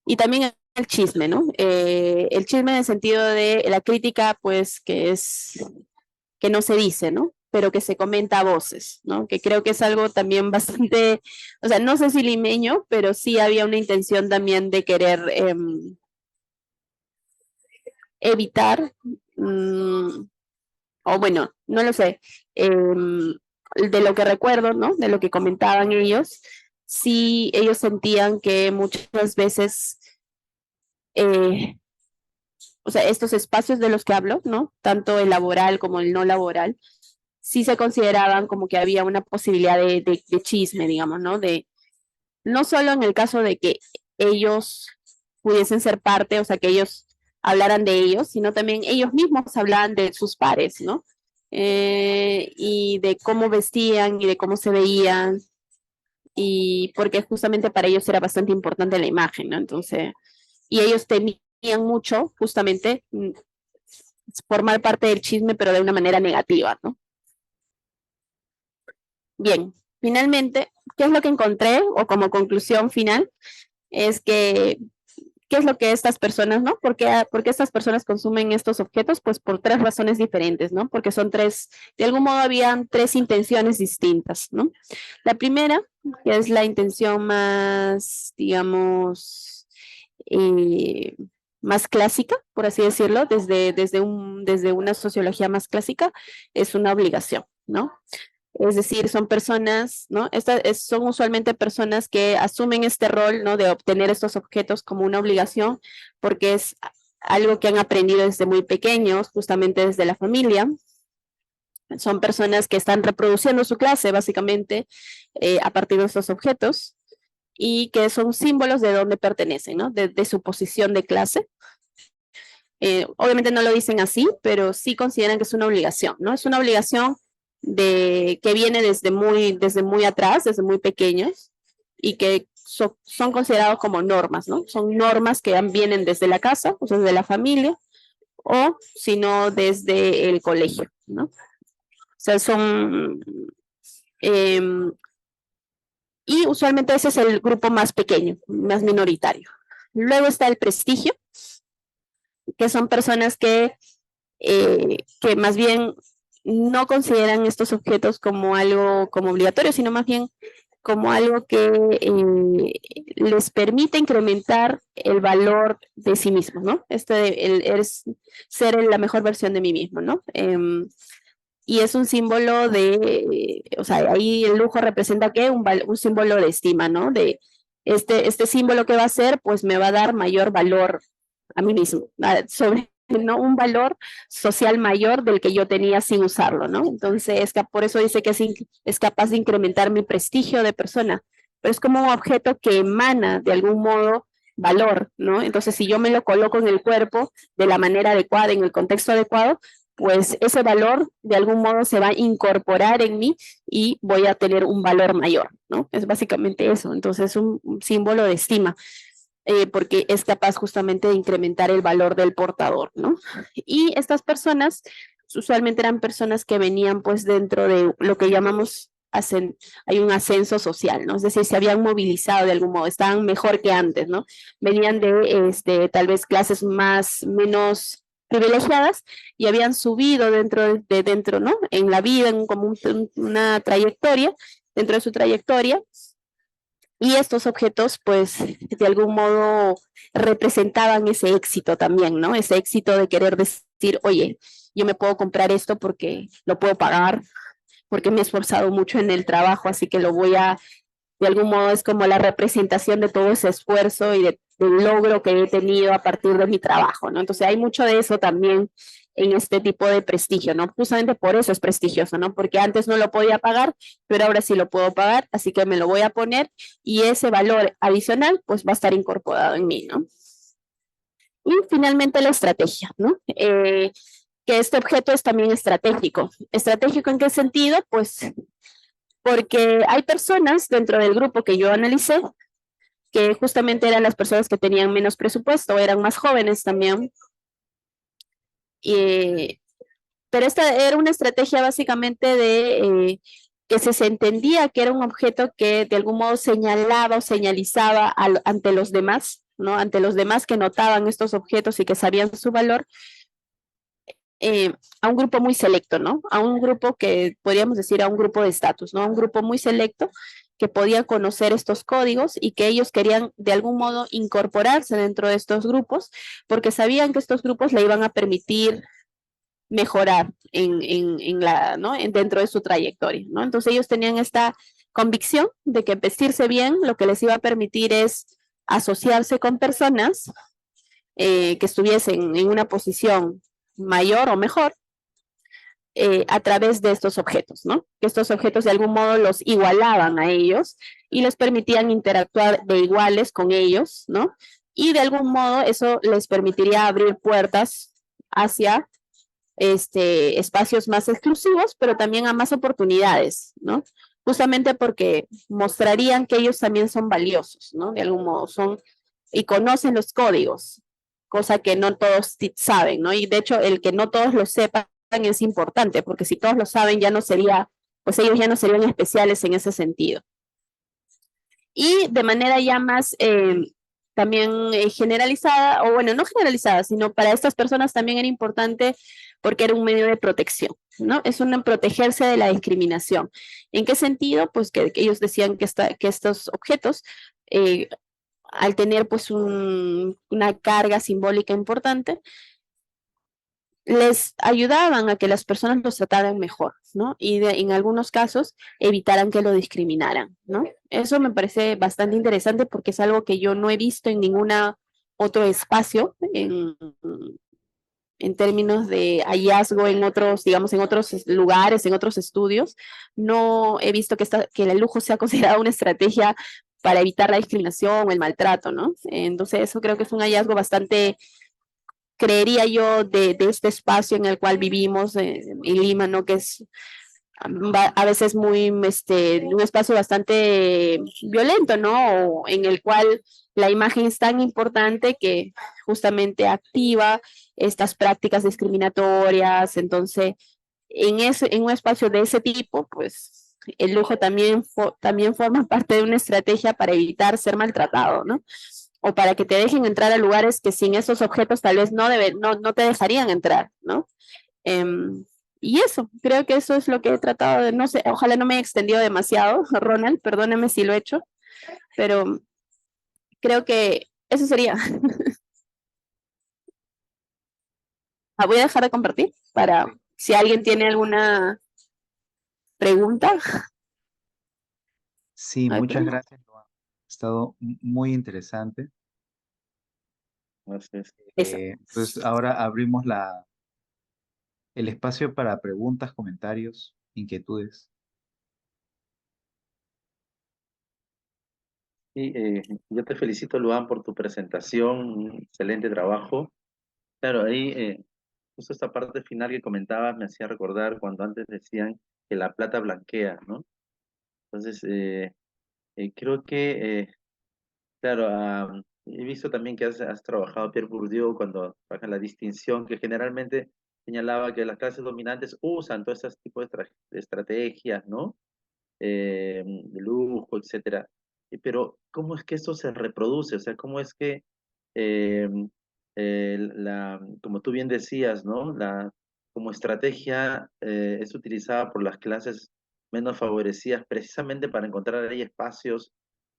S2: Y también el chisme, ¿no? El chisme en el sentido de la crítica, pues, que no se dice, ¿no? Pero que se comenta a voces, ¿no? Que creo que es algo también bastante, o sea, no sé si limeño, pero sí había una intención también de querer evitar, o bueno, no lo sé, de lo que recuerdo, ¿no? De lo que comentaban ellos, sí ellos sentían que muchas veces o sea, estos espacios de los que hablo, ¿no? Tanto el laboral como el no laboral, sí se consideraban como que había una posibilidad de chisme, digamos, ¿no? No solo en el caso de que ellos pudiesen ser parte, o sea, que ellos hablaran de ellos, sino también ellos mismos hablaban de sus pares, ¿no? Y de cómo vestían y de cómo se veían, y porque justamente para ellos era bastante importante la imagen, ¿no? Entonces, y ellos tenían mucho justamente formar parte del chisme, pero de una manera negativa, ¿no? Bien, finalmente, ¿qué es lo que encontré? O como conclusión final, es que, ¿qué es lo que estas personas, ¿no? Por qué estas personas consumen estos objetos? Pues por tres razones diferentes, ¿no? Porque son tres, de algún modo habían tres intenciones distintas, ¿no? La primera, que es la intención más, digamos, eh, más clásica, por así decirlo, desde una sociología más clásica, es una obligación, ¿no? Es decir, son personas, ¿no? Son usualmente personas que asumen este rol, ¿no? De obtener estos objetos como una obligación, porque es algo que han aprendido desde muy pequeños, justamente desde la familia, Son personas que están reproduciendo su clase, básicamente, a partir de estos objetos, y que son símbolos de dónde pertenecen, ¿no? De su posición de clase. Obviamente no lo dicen así, pero sí consideran que es una obligación, ¿no? Es una obligación que viene desde muy atrás, desde muy pequeños, y que son considerados como normas, ¿no? Son normas que vienen desde la casa, o sea, desde la familia, o si no, desde el colegio, ¿no? O sea, y usualmente ese es el grupo más pequeño, más minoritario. Luego está el prestigio, que son personas que más bien no consideran estos objetos como algo como obligatorio, sino más bien como algo que les permite incrementar el valor de sí mismos, ¿no? Ser la mejor versión de mí mismo, ¿no? Y es un símbolo o sea, ahí el lujo representa ¿qué? Un símbolo de estima, ¿no? De este símbolo que va a ser, pues me va a dar mayor valor a mí mismo, sobre ¿no? Un valor social mayor del que yo tenía sin usarlo, ¿no? Entonces, por eso dice que es capaz de incrementar mi prestigio de persona, pero es como un objeto que emana de algún modo valor, ¿no? Entonces, si yo me lo coloco en el cuerpo de la manera adecuada, en el contexto adecuado, pues ese valor de algún modo se va a incorporar en mí y voy a tener un valor mayor, ¿no? Es básicamente eso. Entonces, es un símbolo de estima. Porque es capaz justamente de incrementar el valor del portador, ¿no? Y estas personas usualmente eran personas que venían pues dentro de lo que llamamos, hay un ascenso social, ¿no? Es decir, se habían movilizado de algún modo, estaban mejor que antes, ¿no? Venían de tal vez clases menos privilegiadas y habían subido dentro, ¿no? En la vida, como una trayectoria, dentro de su trayectoria, y estos objetos, pues, de algún modo representaban ese éxito también, ¿no? Ese éxito de querer decir, oye, yo me puedo comprar esto porque lo puedo pagar, porque me he esforzado mucho en el trabajo, así que de algún modo es como la representación de todo ese esfuerzo y del logro que he tenido a partir de mi trabajo, ¿no? Entonces hay mucho de eso también en este tipo de prestigio, ¿no? Justamente por eso es prestigioso, ¿no? Porque antes no lo podía pagar, pero ahora sí lo puedo pagar, así que me lo voy a poner y ese valor adicional pues va a estar incorporado en mí, ¿no? Y finalmente la estrategia, ¿no? Que este objeto es también estratégico. ¿Estratégico en qué sentido? Pues porque hay personas dentro del grupo que yo analicé que justamente eran las personas que tenían menos presupuesto, eran más jóvenes también. Pero esta era una estrategia básicamente que se entendía que era un objeto que de algún modo señalaba o señalizaba ante los demás, ¿no? Ante los demás que notaban estos objetos y que sabían su valor, a un grupo muy selecto, ¿no? A un grupo que podríamos decir a un grupo de estatus, ¿no? A un grupo muy selecto que podían conocer estos códigos y que ellos querían de algún modo incorporarse dentro de estos grupos porque sabían que estos grupos le iban a permitir mejorar ¿no? Dentro de su trayectoria, ¿no? Entonces ellos tenían esta convicción de que vestirse bien lo que les iba a permitir es asociarse con personas que estuviesen en una posición mayor o mejor a través de estos objetos, ¿no? Que estos objetos de algún modo los igualaban a ellos y les permitían interactuar de iguales con ellos, ¿no? Y de algún modo eso les permitiría abrir puertas hacia espacios más exclusivos, pero también a más oportunidades, ¿no? Justamente porque mostrarían que ellos también son valiosos, ¿no? De algún modo y conocen los códigos, cosa que no todos saben, ¿no? Y de hecho el que no todos lo sepan es importante, porque si todos lo saben ya no sería, pues ellos ya no serían especiales en ese sentido. Y de manera ya más también generalizada, o bueno, no generalizada, sino para estas personas también era importante porque era un medio de protección, ¿no? Es protegerse de la discriminación. ¿En qué sentido? Pues que ellos decían que estos objetos, al tener pues una carga simbólica importante, les ayudaban a que las personas los trataran mejor, ¿no? Y en algunos casos evitaran que lo discriminaran, ¿no? Eso me parece bastante interesante porque es algo que yo no he visto en ningún otro espacio en términos de hallazgo en otros, digamos, en otros lugares, en otros estudios. No he visto que el lujo sea considerado una estrategia para evitar la discriminación o el maltrato, ¿no? Entonces, eso creo que es un hallazgo bastante, creería yo, de este espacio en el cual vivimos en Lima, ¿no? Que es a veces muy, un espacio bastante violento, ¿no? O en el cual la imagen es tan importante que justamente activa estas prácticas discriminatorias. Entonces, en un espacio de ese tipo, pues el lujo también forma parte de una estrategia para evitar ser maltratado, ¿no? O para que te dejen entrar a lugares que sin esos objetos tal vez no te dejarían entrar, ¿no? Um, y eso, creo que eso es lo que he tratado de, no sé, ojalá no me he extendido demasiado, Ronald, perdóneme si lo he hecho, pero creo que eso sería. Voy a dejar de compartir para si alguien tiene alguna pregunta.
S1: Sí,
S2: No hay
S1: muchas
S2: problema.
S1: gracias, Luan. Ha estado muy interesante.
S3: Así es.
S2: Eso.
S1: Pues ahora abrimos el espacio para preguntas, comentarios, inquietudes.
S3: Y yo te felicito, Luan, por tu presentación, un excelente trabajo. Claro, ahí justo esta parte final que comentabas me hacía recordar cuando antes decían que la plata blanquea, ¿no? Entonces, creo que, claro, he visto también que has trabajado Pierre Bourdieu cuando trabaja la distinción, que generalmente señalaba que las clases dominantes usan todos esos tipos de estrategias, ¿no? De lujo, etcétera. Pero, ¿cómo es que esto se reproduce? O sea, ¿cómo es que, eh, como tú bien decías, ¿no? Como estrategia es utilizada por las clases menos favorecidas precisamente para encontrar ahí espacios,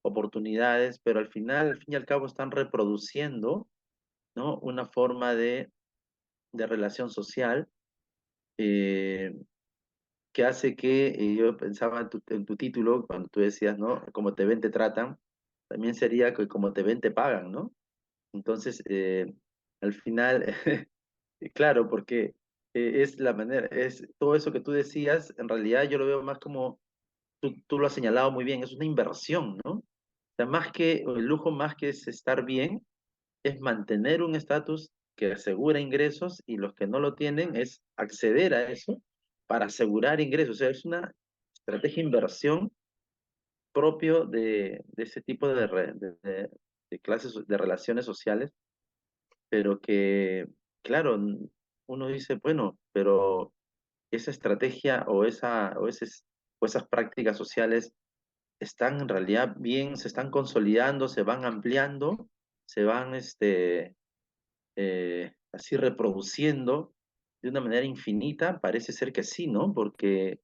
S3: oportunidades, pero al fin y al cabo están reproduciendo, ¿no? Una forma de relación social eh, que hace que yo pensaba en tu título, cuando tú decías, ¿no? Como te ven, te tratan, también sería que como te ven, te pagan, ¿no? Entonces, al final, claro, porque es la manera, es todo eso que tú decías, en realidad yo lo veo más como, tú lo has señalado muy bien, es una inversión, ¿no? O sea, más que el lujo, más que es estar bien, es mantener un estatus que asegura ingresos y los que no lo tienen es acceder a eso para asegurar ingresos. O sea, es una estrategia de inversión propio de ese tipo de clases, de relaciones sociales, pero que, claro, uno dice, bueno, pero esa estrategia o esas prácticas sociales están en realidad bien, se están consolidando, se van ampliando, se van así reproduciendo de una manera infinita, parece ser que sí, ¿no? Porque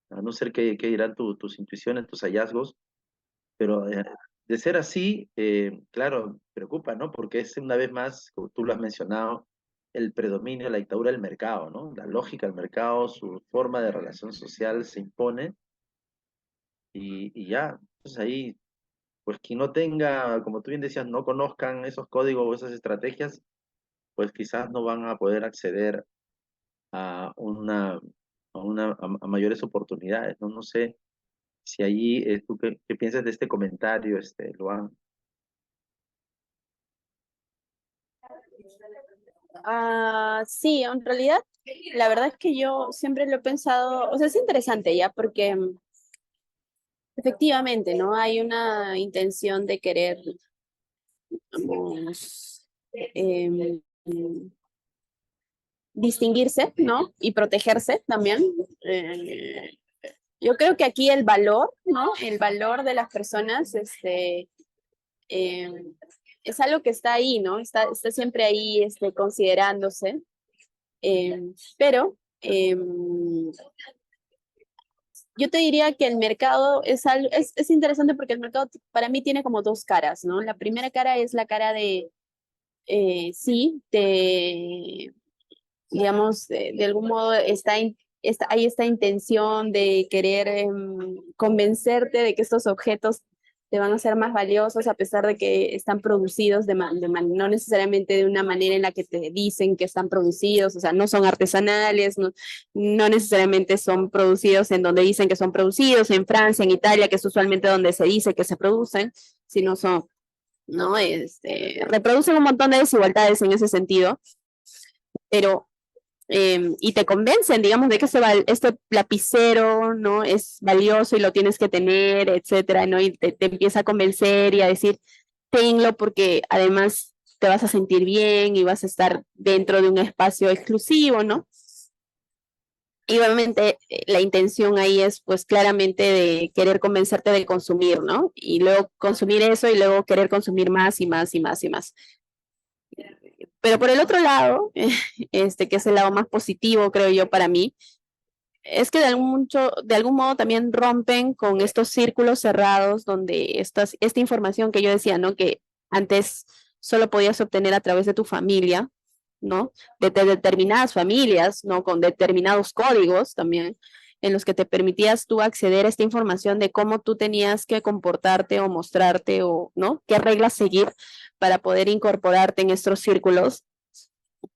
S3: a no ser que dirán tus intuiciones, tus hallazgos, pero de ser así, claro, preocupa, ¿no? Porque es una vez más, como tú lo has mencionado, el predominio, la dictadura del mercado, ¿no? La lógica del mercado, su forma de relación social se impone y ya, entonces ahí, pues quien no tenga, como tú bien decías, no conozcan esos códigos o esas estrategias, pues quizás no van a poder acceder a a mayores oportunidades, ¿no? No sé si allí, tú qué piensas de este comentario, Luan.
S2: Sí, en realidad, la verdad es que yo siempre lo he pensado, o sea, es interesante ya, porque efectivamente, ¿no? Hay una intención de querer, digamos, distinguirse, ¿no? Y protegerse también. Eh, yo creo que aquí el valor, ¿no? El valor de las personas, eh, es algo que está ahí, ¿no? Está siempre ahí, considerándose. Pero yo te diría que el mercado es interesante porque el mercado para mí tiene como dos caras, ¿no? La primera cara es la cara de, sí, digamos, de algún modo hay esta intención de querer convencerte de que estos objetos te van a ser más valiosos a pesar de que están producidos no necesariamente de una manera en la que te dicen que están producidos, o sea, no son artesanales, no necesariamente son producidos en donde dicen que son producidos, en Francia, en Italia, que es usualmente donde se dice que se producen, sino son, ¿no? Reproducen un montón de desigualdades en ese sentido, pero y te convencen, digamos, de que este lapicero, ¿no? Es valioso y lo tienes que tener, etcétera, ¿no? Y te empieza a convencer y a decir, tenlo porque además te vas a sentir bien y vas a estar dentro de un espacio exclusivo, ¿no? Y obviamente la intención ahí es pues claramente de querer convencerte de consumir, ¿no? Y luego consumir eso y luego querer consumir más y más y más y más. Pero por el otro lado, que es el lado más positivo, creo yo, para mí, es que de algún modo también rompen con estos círculos cerrados donde esta información que yo decía, ¿no? Que antes solo podías obtener a través de tu familia, ¿no? De determinadas familias, ¿no? Con determinados códigos también, en los que te permitías tú acceder a esta información de cómo tú tenías que comportarte o mostrarte o, ¿no? Qué reglas seguir para poder incorporarte en estos círculos,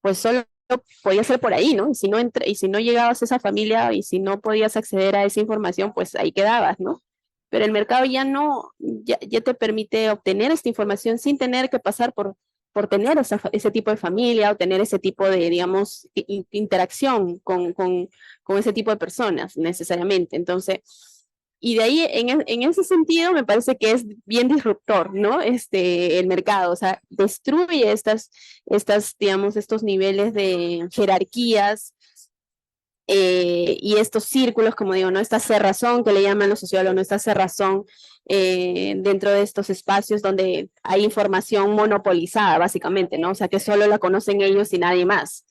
S2: pues solo podía ser por ahí, ¿no? Y si no llegabas a esa familia y si no podías acceder a esa información, pues ahí quedabas, ¿no? Pero el mercado ya no, ya te permite obtener esta información sin tener que pasar por tener ese tipo de familia o tener ese tipo de, digamos, interacción con ese tipo de personas necesariamente. Entonces, y de ahí, en ese sentido, me parece que es bien disruptor, ¿no? El mercado, o sea, destruye digamos, estos niveles de jerarquías y estos círculos, como digo, ¿no? Esta cerrazón que le llaman los sociólogos, ¿no? Esta cerrazón dentro de estos espacios donde hay información monopolizada, básicamente, ¿no? O sea, que solo la conocen ellos y nadie más.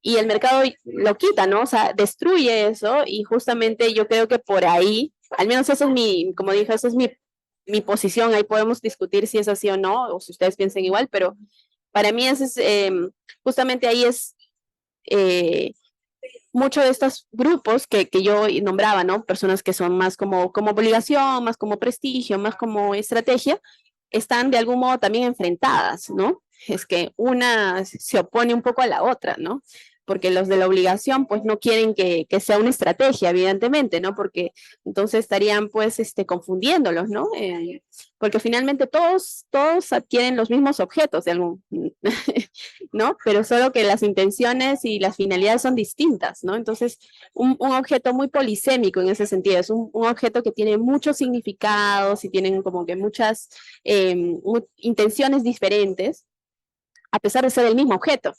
S2: Y el mercado lo quita, ¿no? O sea, destruye eso y justamente yo creo que por ahí, al menos esa es como dije, esa es mi posición, ahí podemos discutir si es así o no, o si ustedes piensan igual, pero para mí justamente ahí es mucho de estos grupos que yo nombraba, ¿no? Personas que son más como obligación, más como prestigio, más como estrategia, están de algún modo también enfrentadas, ¿no? Es que una se opone un poco a la otra, ¿no? Porque los de la obligación pues no quieren que sea una estrategia, evidentemente, ¿no? Porque entonces estarían pues confundiéndolos, ¿no? Porque finalmente todos adquieren los mismos objetos de algún, ¿no? Pero solo que las intenciones y las finalidades son distintas, ¿no? Entonces, un objeto muy polisémico en ese sentido, es un objeto que tiene muchos significados y tienen como que muchas intenciones diferentes, a pesar de ser el mismo objeto.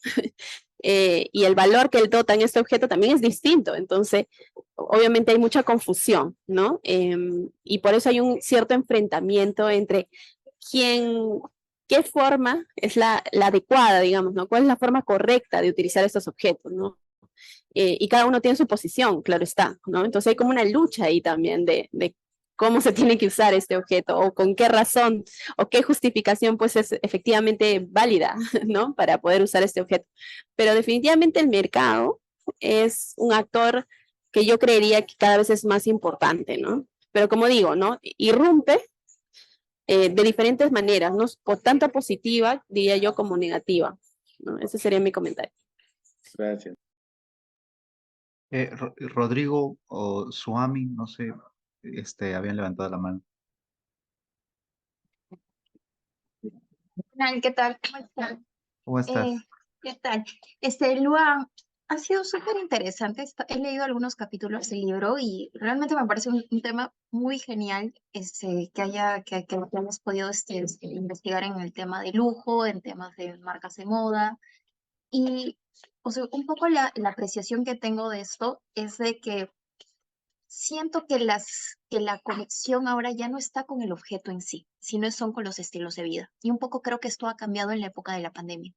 S2: Y el valor que él dota en este objeto también es distinto. Entonces, obviamente hay mucha confusión, ¿no? Y por eso hay un cierto enfrentamiento entre qué forma es la adecuada, digamos, ¿no? ¿Cuál es la forma correcta de utilizar estos objetos, ¿no? Y cada uno tiene su posición, claro está, ¿no? Entonces hay como una lucha ahí también de cómo se tiene que usar este objeto o con qué razón o qué justificación pues es efectivamente válida, ¿no? Para poder usar este objeto. Pero definitivamente el mercado es un actor que yo creería que cada vez es más importante, ¿no? Pero como digo, ¿no? Irrumpe de diferentes maneras, ¿no? Por tanto positiva, diría yo, como negativa, ¿no? Ese sería mi comentario.
S3: Gracias.
S1: Rodrigo o Suami, no sé, habían levantado la mano.
S4: ¿Qué tal? ¿Cómo están?
S1: ¿Cómo estás?
S4: ¿Qué tal? Luan, ha sido súper interesante. He leído algunos capítulos del libro y realmente me parece un tema muy genial que hayas podido investigar en el tema de lujo, en temas de marcas de moda. Y, o sea, un poco la apreciación que tengo de esto es de que siento que la conexión ahora ya no está con el objeto en sí, sino son con los estilos de vida. Y un poco creo que esto ha cambiado en la época de la pandemia.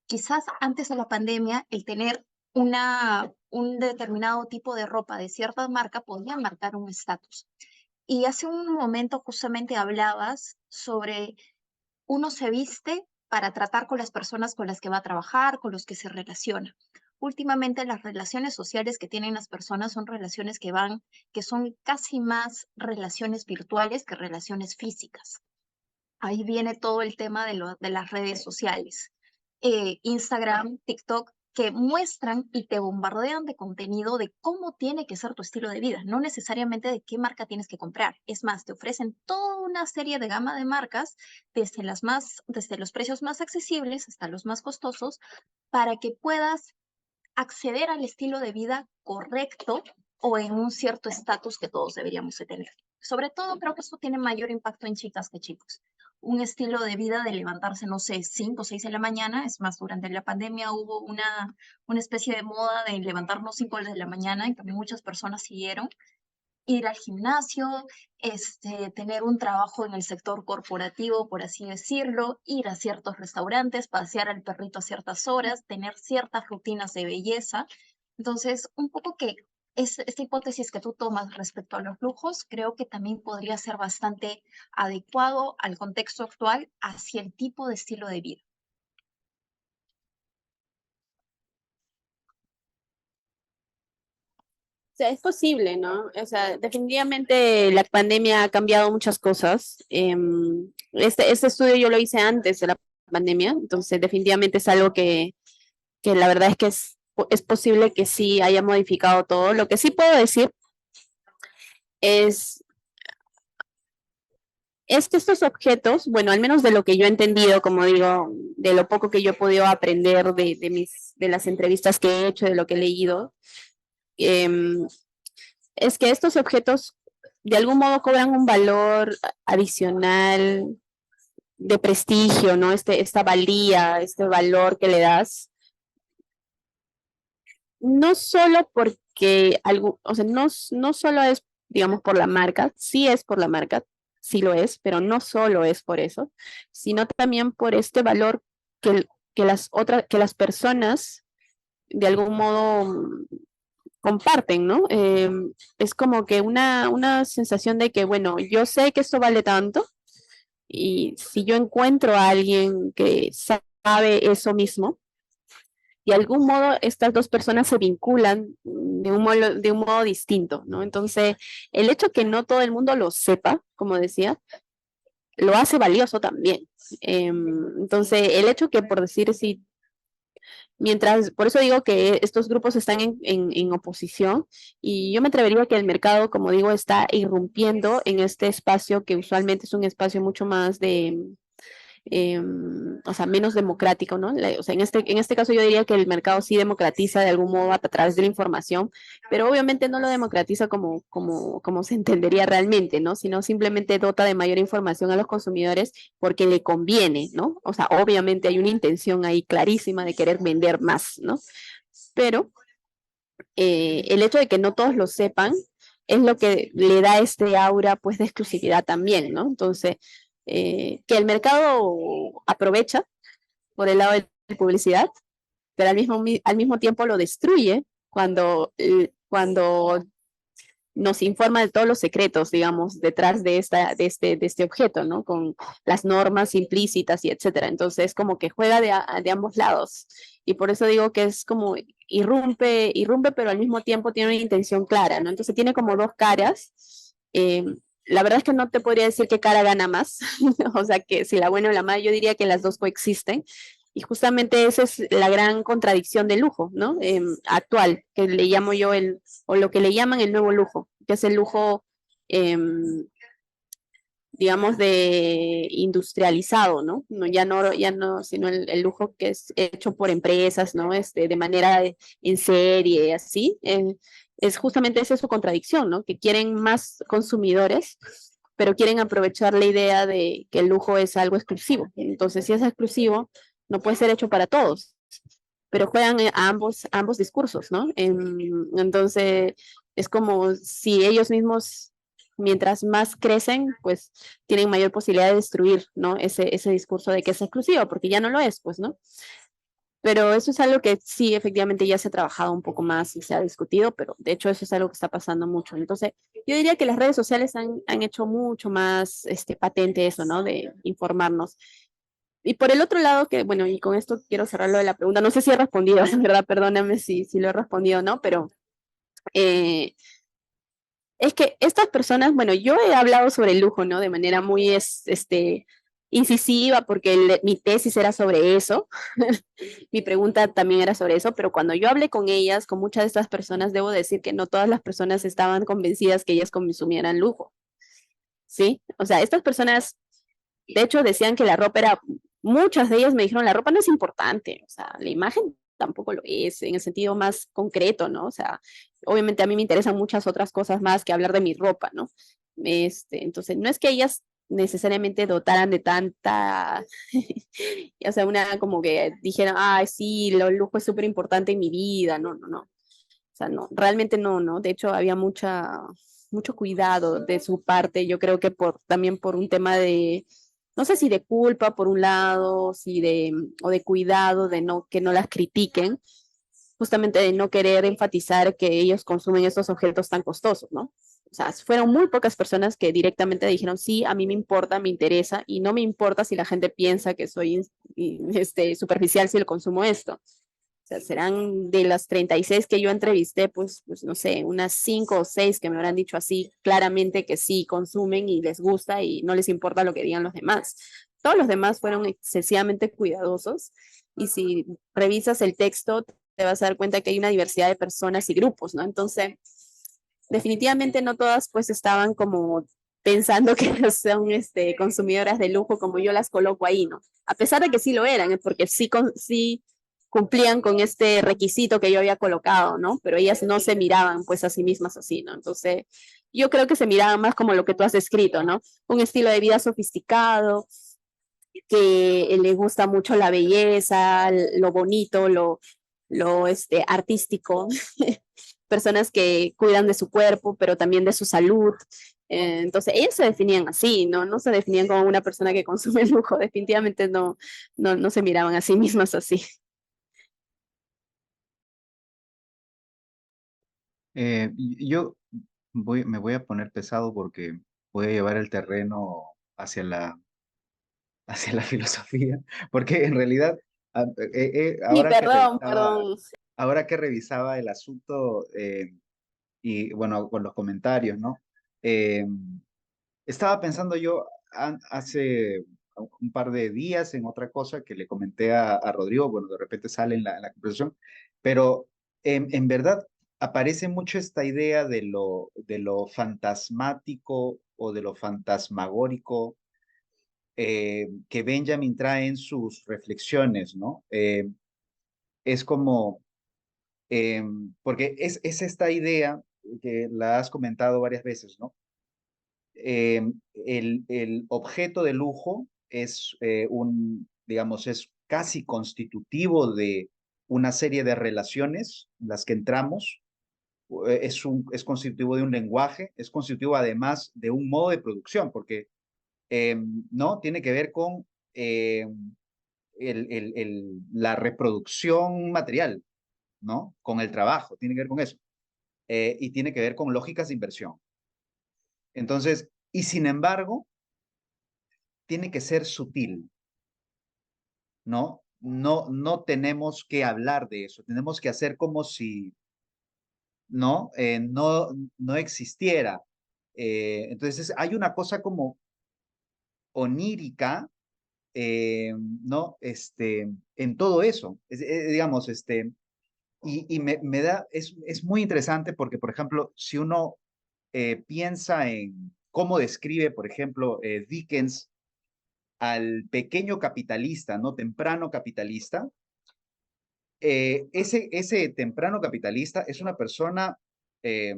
S4: Quizás antes de la pandemia, el tener un determinado tipo de ropa de cierta marca podía marcar un estatus. Y hace un momento justamente hablabas sobre uno se viste para tratar con las personas con las que va a trabajar, con los que se relaciona. últimamente las relaciones sociales que tienen las personas son relaciones que son casi más relaciones virtuales que relaciones físicas. Ahí viene todo el tema de las redes sociales. Instagram, TikTok, que muestran y te bombardean de contenido de cómo tiene que ser tu estilo de vida, no necesariamente de qué marca tienes que comprar. Es más, te ofrecen toda una serie de gama de marcas, desde los precios más accesibles hasta los más costosos, para que puedas acceder al estilo de vida correcto o en un cierto estatus que todos deberíamos de tener. Sobre todo creo que esto tiene mayor impacto en chicas que chicos. Un estilo de vida de levantarse, no sé, 5 o 6 de la mañana. Es más, durante la pandemia hubo una especie de moda de levantarnos 5 de la mañana en que muchas personas siguieron. Ir al gimnasio, tener un trabajo en el sector corporativo, por así decirlo, ir a ciertos restaurantes, pasear al perrito a ciertas horas, tener ciertas rutinas de belleza. Entonces, un poco que esta hipótesis que tú tomas respecto a los lujos, creo que también podría ser bastante adecuado al contexto actual hacia el tipo de estilo de vida.
S2: Sea, es posible, ¿no? O sea, definitivamente la pandemia ha cambiado muchas cosas. Este estudio yo lo hice antes de la pandemia, entonces definitivamente es algo que la verdad es que es posible que sí haya modificado todo. Lo que sí puedo decir es, es que estos objetos, bueno, al menos de lo que yo he entendido, como digo, de lo poco que yo he podido aprender de las entrevistas que he hecho, de lo que he leído, es que estos objetos de algún modo cobran un valor adicional de prestigio, ¿no? Esta valía, este valor que le das, no solo porque algo, o sea, no solo es, digamos, por la marca, sí es por la marca, sí lo es, pero no solo es por eso, sino también por este valor que las personas de algún modo comparten, ¿no? Es como que una sensación de que, bueno, yo sé que esto vale tanto y si yo encuentro a alguien que sabe eso mismo, de algún modo estas dos personas se vinculan de un modo distinto, ¿no? Entonces, el hecho que no todo el mundo lo sepa, como decía, lo hace valioso también. Entonces, el hecho que, por decir, si mientras, por eso digo que estos grupos están en oposición y yo me atrevería a que el mercado, como digo, está irrumpiendo en este espacio que usualmente es un espacio mucho más o sea, menos democrático, ¿no? O sea, en este caso yo diría que el mercado sí democratiza de algún modo a través de la información, pero obviamente no lo democratiza como se entendería realmente, ¿no? Sino simplemente dota de mayor información a los consumidores porque le conviene, ¿no? O sea, obviamente hay una intención ahí clarísima de querer vender más, ¿no? Pero el hecho de que no todos lo sepan es lo que le da este aura, pues, de exclusividad también, ¿no? Entonces, que el mercado aprovecha por el lado de la publicidad, pero al mismo tiempo lo destruye cuando nos informa de todos los secretos, digamos, detrás de este objeto, ¿no? Con las normas implícitas y etcétera. Entonces, como que juega de ambos lados. Y por eso digo que es como irrumpe, pero al mismo tiempo tiene una intención clara, ¿no? Entonces tiene como dos caras. La verdad es que no te podría decir qué cara gana más, o sea, que si la buena o la mala, yo diría que las dos coexisten. Y justamente esa es la gran contradicción del lujo, ¿no? Actual, que le llamo yo o lo que le llaman el nuevo lujo, que es el lujo, digamos, de industrializado, ¿no? Ya no, sino el lujo que es hecho por empresas, ¿no? De manera en serie, así. Es justamente esa su contradicción, ¿no? Que quieren más consumidores, pero quieren aprovechar la idea de que el lujo es algo exclusivo. Entonces, si es exclusivo, no puede ser hecho para todos, pero juegan a ambos discursos, ¿no? Entonces, es como si ellos mismos, mientras más crecen, pues tienen mayor posibilidad de destruir, ¿no? Ese discurso de que es exclusivo, porque ya no lo es, pues, ¿no? Pero eso es algo que sí, efectivamente ya se ha trabajado un poco más y se ha discutido, pero de hecho eso es algo que está pasando mucho. Entonces, yo diría que las redes sociales han hecho mucho más patente eso, ¿no? De informarnos. Y por el otro lado, que bueno, y con esto quiero cerrar lo de la pregunta, no sé si he respondido, en verdad, perdóname si lo he respondido o no, pero eh, es que estas personas, bueno, yo he hablado sobre el lujo, ¿no? De manera muy incisiva, porque mi tesis era sobre eso, mi pregunta también era sobre eso, pero cuando yo hablé con ellas, con muchas de estas personas, debo decir que no todas las personas estaban convencidas que ellas consumieran lujo, ¿sí? O sea, estas personas, de hecho, decían que la ropa era, muchas de ellas me dijeron, la ropa no es importante, o sea, la imagen tampoco lo es, en el sentido más concreto, ¿no? O sea, obviamente a mí me interesan muchas otras cosas más que hablar de mi ropa, ¿no? Entonces, no es que ellas necesariamente dotaran de tanta, o sea, una como que dijeran, ay, sí, lo lujo es súper importante en mi vida, no, no, no. O sea, no, realmente no, ¿no? De hecho, había mucho cuidado de su parte, yo creo que también por un tema de, no sé si de culpa por un lado, o de cuidado de que no las critiquen, justamente de no querer enfatizar que ellos consumen estos objetos tan costosos, ¿no? O sea, fueron muy pocas personas que directamente dijeron, sí, a mí me importa, me interesa, y no me importa si la gente piensa que soy superficial si lo consumo esto. O sea, serán de las 36 que yo entrevisté, pues no sé, unas 5 o 6 que me habrán dicho así claramente que sí consumen y les gusta y no les importa lo que digan los demás. Todos los demás fueron excesivamente cuidadosos y si revisas el texto te vas a dar cuenta que hay una diversidad de personas y grupos, ¿no? Entonces, definitivamente no todas pues estaban como pensando que son consumidoras de lujo como yo las coloco ahí, ¿no? A pesar de que sí lo eran, porque sí cumplían con este requisito que yo había colocado, ¿no? Pero ellas no se miraban pues a sí mismas así, ¿no? Entonces, yo creo que se miraban más como lo que tú has descrito, ¿no? Un estilo de vida sofisticado, que le gusta mucho la belleza, lo bonito, lo artístico, personas que cuidan de su cuerpo, pero también de su salud. Entonces, ellos se definían así, ¿no? No se definían como una persona que consume lujo, definitivamente no se miraban a sí mismas así.
S1: Yo me voy a poner pesado porque voy a llevar el terreno hacia hacia la filosofía, porque en realidad,
S2: Sí, perdón, perdón.
S1: ahora que revisaba el asunto y bueno, con los comentarios, ¿no? Eh, Estaba pensando yo hace un par de días en otra cosa que le comenté a Rodrigo, bueno, de repente sale en en la conversación, pero en verdad aparece mucho esta idea de de lo fantasmático o de lo fantasmagórico que Benjamin trae en sus reflexiones, ¿no? Es como, porque es esta idea que la has comentado varias veces, ¿no? eh, el objeto de lujo es digamos, es casi constitutivo de una serie de relaciones en las que entramos, es constitutivo de un lenguaje, es constitutivo además de un modo de producción, porque no tiene que ver con la reproducción material, ¿no? Con el trabajo, tiene que ver con eso. Y tiene que ver con lógicas de inversión. Entonces, y sin embargo, tiene que ser sutil, ¿no? No tenemos que hablar de eso, tenemos que hacer como si, ¿no? No existiera. Entonces, hay una cosa como onírica, ¿no? En todo eso, digamos, y me da, es muy interesante porque, por ejemplo, si uno piensa en cómo describe, por ejemplo, Dickens al pequeño capitalista, ¿no? Temprano capitalista, ese temprano capitalista es una persona eh,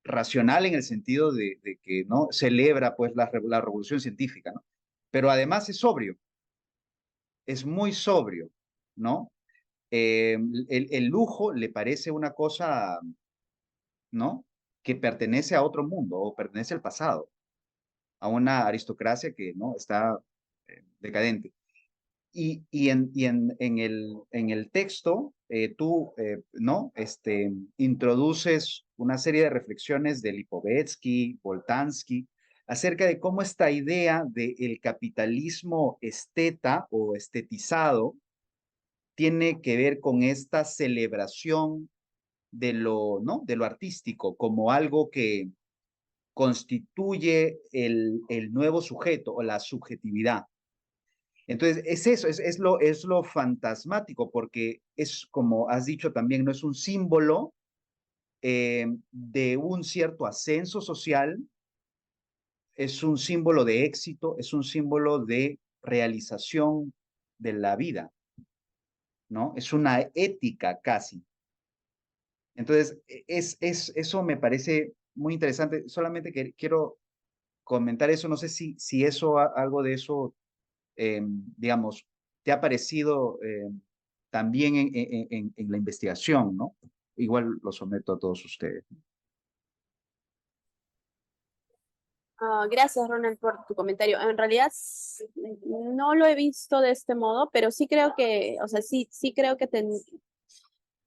S1: racional en el sentido de que no celebra pues la revolución científica, ¿no? Pero además es sobrio, es muy sobrio, ¿no? El lujo le parece una cosa, ¿no? Que pertenece a otro mundo o pertenece al pasado, a una aristocracia que no está decadente. En el texto, tú, ¿no? Introduces una serie de reflexiones de Lipovetsky, Boltanski, acerca de cómo esta idea del capitalismo esteta o estetizado tiene que ver con esta celebración de lo, ¿no? De lo artístico como algo que constituye el nuevo sujeto o la subjetividad. Entonces, es eso, es lo fantasmático, porque es como has dicho también, no es un símbolo de un cierto ascenso social, es un símbolo de éxito, es un símbolo de realización de la vida, ¿no? Es una ética casi. Entonces, eso me parece muy interesante. Solamente que quiero comentar eso, no sé si eso, algo de eso, digamos, te ha parecido también en la investigación, ¿no? Igual lo someto a todos ustedes.
S2: Gracias, Ronald, por tu comentario. En realidad no lo he visto de este modo, pero sí creo que, o sea, sí creo que,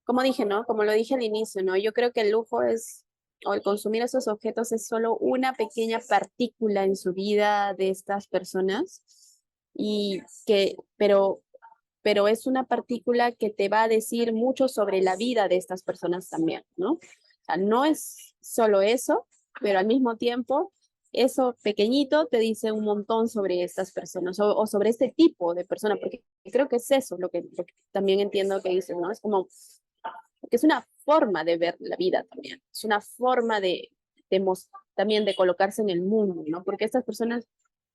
S2: como dije, ¿no? Como lo dije al inicio, ¿no? Yo creo que el lujo es, o el consumir esos objetos es solo una pequeña partícula en su vida de estas personas, y pero es una partícula que te va a decir mucho sobre la vida de estas personas también, ¿no? O sea, no es solo eso, pero al mismo tiempo, eso pequeñito te dice un montón sobre estas personas o sobre este tipo de persona, porque creo que es eso lo que también entiendo que dicen, ¿no? Es como que es una forma de ver la vida también, es una forma también de colocarse en el mundo, ¿no? Porque estas personas,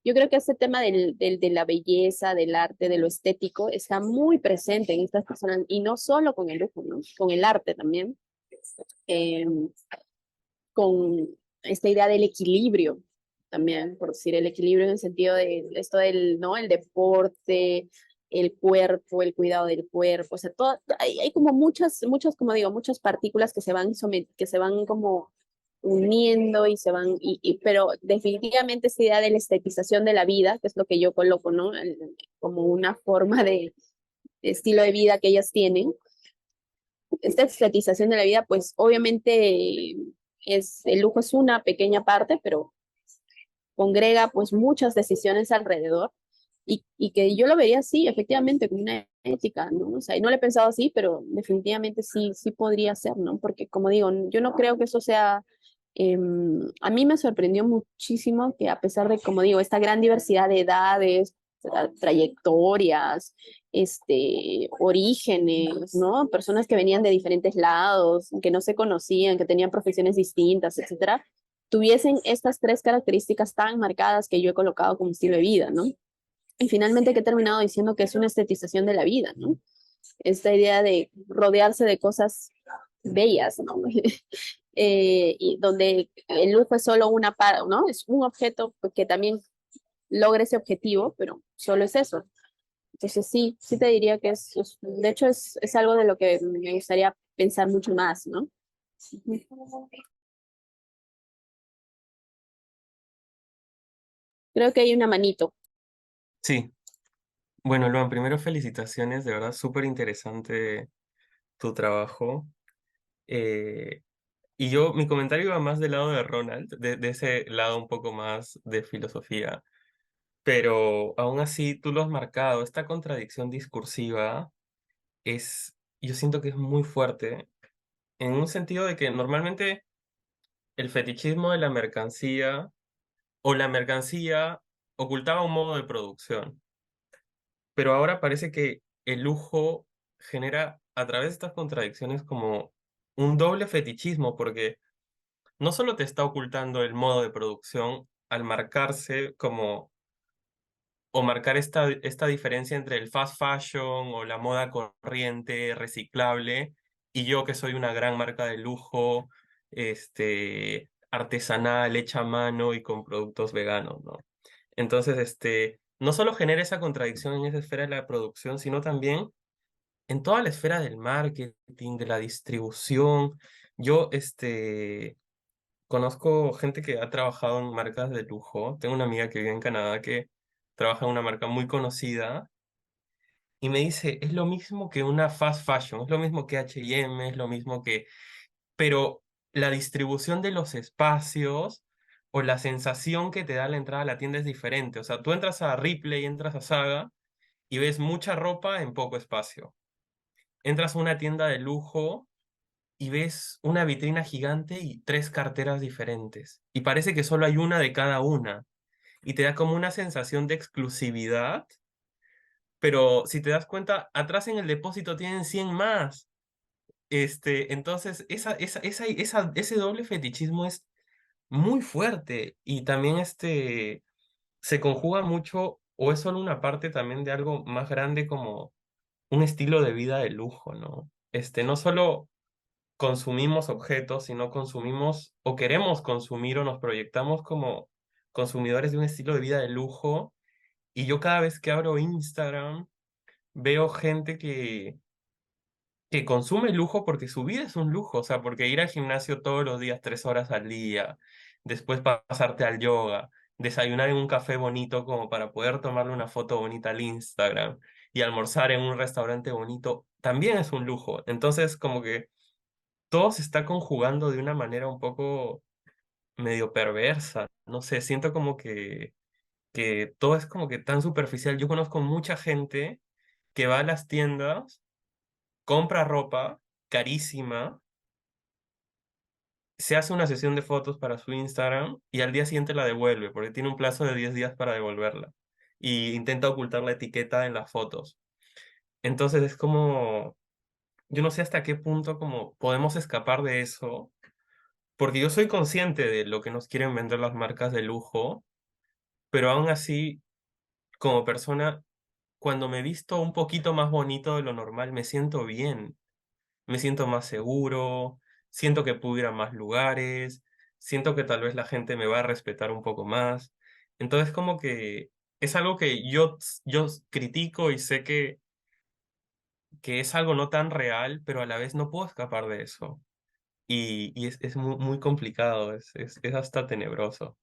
S2: yo creo que este tema de la belleza, del arte, de lo estético, está muy presente en estas personas, y no solo con el lujo, ¿no? Con el arte también, eh, con esta idea del equilibrio también, por decir el equilibrio en el sentido de esto del, ¿no? El deporte, el cuerpo, el cuidado del cuerpo, o sea, hay como muchas, como digo, muchas partículas que se van como uniendo y se van, pero definitivamente esta idea de la estetización de la vida, que es lo que yo coloco, ¿no? Como una forma de estilo de vida que ellas tienen, esta estetización de la vida, pues obviamente el lujo es una pequeña parte, pero congrega pues muchas decisiones alrededor, y que yo lo vería así, efectivamente, como una ética, ¿no? O sea, y no lo he pensado así, pero definitivamente sí podría ser, ¿no? Porque como digo, yo no creo que eso sea, a mí me sorprendió muchísimo que a pesar de, como digo, esta gran diversidad de edades, trayectorias, orígenes, ¿no? Personas que venían de diferentes lados, que no se conocían, que tenían profesiones distintas, etcétera, tuviesen estas tres características tan marcadas que yo he colocado como estilo de vida, ¿no? Y finalmente que he terminado diciendo que es una estetización de la vida, ¿no? Esta idea de rodearse de cosas bellas, ¿no? Y donde el lujo es solo una parte, ¿no? Es un objeto que también logra ese objetivo, pero solo es eso. Entonces sí te diría que de hecho es algo de lo que me gustaría pensar mucho más, ¿no? Creo que hay una manito.
S5: Sí, bueno, Luan, primero felicitaciones, de verdad, súper interesante tu trabajo. Eh, y mi comentario iba más del lado de Ronald, de ese lado un poco más de filosofía, pero aún así tú lo has marcado, esta contradicción discursiva yo siento que es muy fuerte, en un sentido de que normalmente el fetichismo de la mercancía o la mercancía ocultaba un modo de producción, pero ahora parece que el lujo genera a través de estas contradicciones como un doble fetichismo, porque no solo te está ocultando el modo de producción al marcarse como, o marcar esta diferencia entre el fast fashion o la moda corriente, reciclable, y yo que soy una gran marca de lujo, artesanal, hecha a mano y con productos veganos, ¿no? Entonces, no solo genera esa contradicción en esa esfera de la producción, sino también en toda la esfera del marketing, de la distribución. Yo, conozco gente que ha trabajado en marcas de lujo. Tengo una amiga que vive en Canadá que trabaja en una marca muy conocida y me dice, es lo mismo que una fast fashion, es lo mismo que H&M, es lo mismo que... Pero la distribución de los espacios o la sensación que te da la entrada a la tienda es diferente. O sea, tú entras a Ripley, entras a Saga y ves mucha ropa en poco espacio. Entras a una tienda de lujo y ves una vitrina gigante y 3 carteras diferentes. Y parece que solo hay una de cada una. Y te da como una sensación de exclusividad, pero si te das cuenta, atrás en el depósito tienen 100 más. Entonces, ese doble fetichismo es muy fuerte y también se conjuga mucho o es solo una parte también de algo más grande como un estilo de vida de lujo, ¿no? No solo consumimos objetos, sino consumimos o queremos consumir o nos proyectamos como consumidores de un estilo de vida de lujo. Y yo cada vez que abro Instagram veo gente que consume lujo porque su vida es un lujo, o sea, porque ir al gimnasio todos los días 3 horas al día, después pasarte al yoga, desayunar en un café bonito como para poder tomarle una foto bonita al Instagram y almorzar en un restaurante bonito, también es un lujo. Entonces, como que todo se está conjugando de una manera un poco medio perversa. No sé, siento como que todo es como que tan superficial. Yo conozco mucha gente que va a las tiendas, compra ropa carísima, se hace una sesión de fotos para su Instagram y al día siguiente la devuelve porque tiene un plazo de 10 días para devolverla y intenta ocultar la etiqueta en las fotos. Entonces es como, yo no sé hasta qué punto como podemos escapar de eso, porque yo soy consciente de lo que nos quieren vender las marcas de lujo, pero aún así, como persona, cuando me visto un poquito más bonito de lo normal, me siento bien, me siento más seguro, siento que puedo ir a más lugares, siento que tal vez la gente me va a respetar un poco más. Entonces, como que es algo que yo critico y sé que es algo no tan real, pero a la vez no puedo escapar de eso. Y es muy, muy complicado, es hasta tenebroso.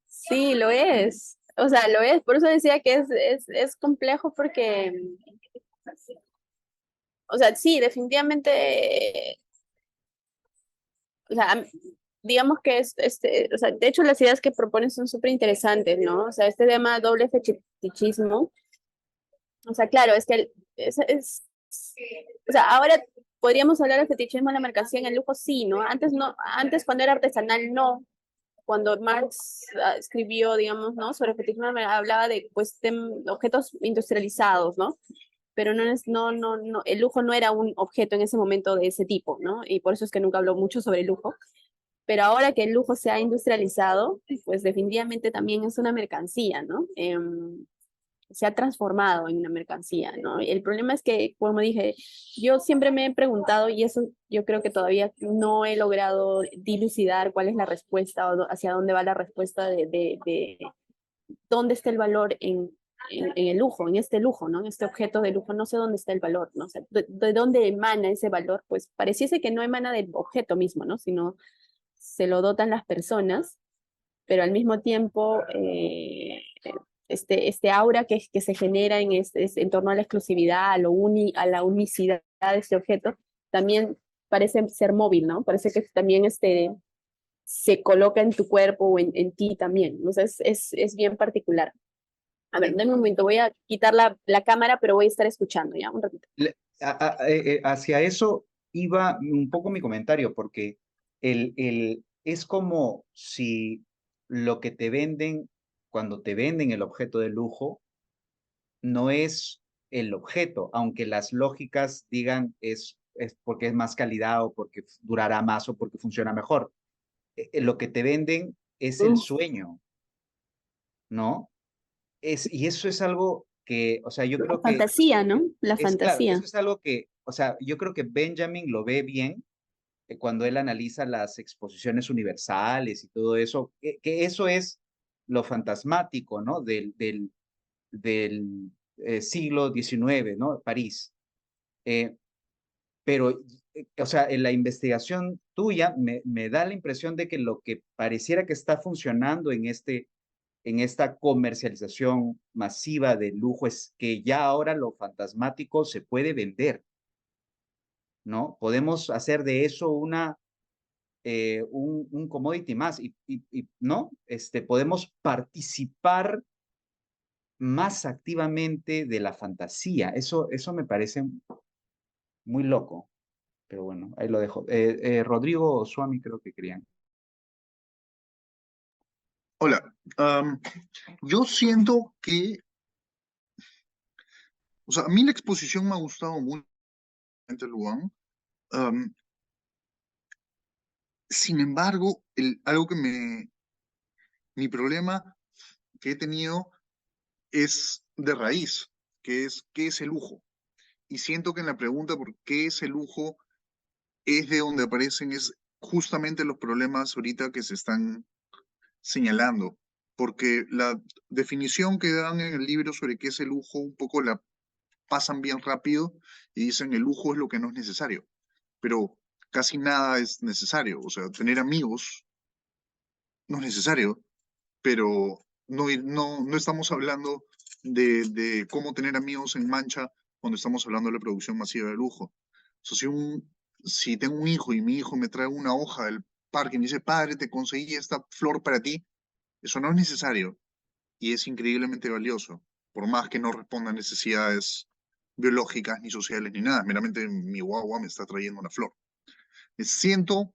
S2: Sí, lo es. O sea, lo es. Por eso decía que es complejo porque, o sea, sí, definitivamente, o sea, digamos que o sea, de hecho las ideas que proponen son súper interesantes, ¿no? O sea, este tema doble fetichismo, o sea, claro, es que o sea, ahora podríamos hablar de fetichismo en la mercancía en el lujo, sí, ¿no? Antes no, antes cuando era artesanal, no. Cuando Marx escribió, digamos, ¿no? Sobre fetichismo, hablaba de, pues, objetos industrializados, ¿no? Pero no, el lujo no era un objeto en ese momento de ese tipo, ¿no? Y por eso es que nunca habló mucho sobre el lujo. Pero ahora que el lujo se ha industrializado, pues definitivamente también es una mercancía, ¿no? Se ha transformado en una mercancía, ¿no? El problema es que, como dije, yo siempre me he preguntado, y eso yo creo que todavía no he logrado dilucidar cuál es la respuesta o hacia dónde va la respuesta de dónde está el valor en el lujo, en este lujo, ¿no? En este objeto de lujo, no sé dónde está el valor, ¿no? O sea, de dónde emana ese valor, pues pareciese que no emana del objeto mismo, ¿no? Sino se lo dotan las personas, pero al mismo tiempo este aura que se genera en torno a la exclusividad, a la unicidad de este objeto, también parece ser móvil, ¿no? Parece que también se coloca en tu cuerpo o en ti también. O sea, es bien particular. A ver, dame un momento, voy a quitar la cámara, pero voy a estar escuchando ya un ratito.
S1: Hacia eso iba un poco mi comentario, porque es como si lo que te venden, cuando te venden el objeto de lujo, no es el objeto, aunque las lógicas digan es porque es más calidad o porque durará más o porque funciona mejor. Lo que te venden es el sueño, ¿no? Y eso es algo que, o sea, yo
S2: La
S1: creo que
S2: fantasía, ¿no? La
S1: es claro,
S2: fantasía.
S1: eso es algo que, o sea, yo creo que Benjamin lo ve bien cuando él analiza las exposiciones universales y todo eso, que eso es lo fantasmático, ¿no? Del siglo XIX, ¿no? París. Eh, pero, o sea, en la investigación tuya me da la impresión de que lo que pareciera que está funcionando en esta comercialización masiva de lujo es que ya ahora lo fantasmático se puede vender, ¿no? Podemos hacer de eso un commodity más ¿no? Podemos participar más activamente de la fantasía. Eso me parece muy loco, pero bueno, ahí lo dejo. Rodrigo Suami creo que querían.
S6: Hola, yo siento que, o sea, a mí la exposición me ha gustado mucho, Luan. Sin embargo, algo que mi problema que he tenido es de raíz, que es ¿qué es el lujo? Y siento que en la pregunta por qué es el lujo es de donde aparecen es justamente los problemas ahorita que se están señalando, porque la definición que dan en el libro sobre qué es el lujo un poco la pasan bien rápido y dicen el lujo es lo que no es necesario, pero casi nada es necesario, o sea, tener amigos no es necesario, pero no estamos hablando de cómo tener amigos en mancha cuando estamos hablando de la producción masiva de lujo. O sea, si tengo un hijo y mi hijo me trae una hoja del parque y me dice, padre, te conseguí esta flor para ti, eso no es necesario y es increíblemente valioso, por más que no responda a necesidades biológicas, ni sociales, ni nada. Meramente mi guagua me está trayendo una flor. Siento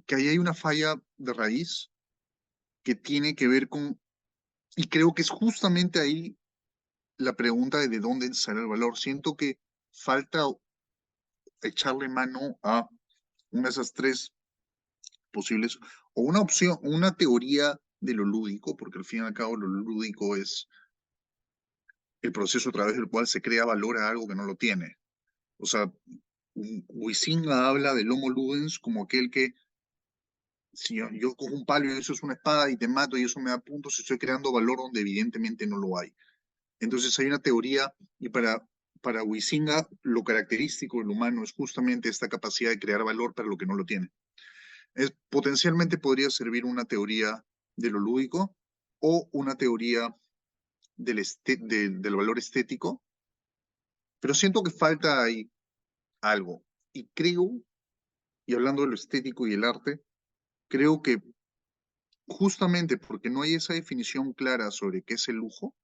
S6: que ahí hay una falla de raíz que tiene que ver con, y creo que es justamente ahí la pregunta de dónde sale el valor. Siento que falta echarle mano a una de esas tres posibles, o una opción, una teoría de lo lúdico, porque al fin y al cabo lo lúdico es el proceso a través del cual se crea valor a algo que no lo tiene. O sea, Huizinga habla del Homo Ludens como aquel que, si yo cojo un palo y eso es una espada y te mato y eso me da puntos, estoy creando valor donde evidentemente no lo hay. Entonces hay una teoría, y para Huizinga lo característico del humano es justamente esta capacidad de crear valor para lo que no lo tiene. Potencialmente podría servir una teoría de lo lúdico o una teoría del valor estético, pero siento que falta ahí algo. Y creo, y hablando de lo estético y el arte, creo que justamente porque no hay esa definición clara sobre qué es el lujo,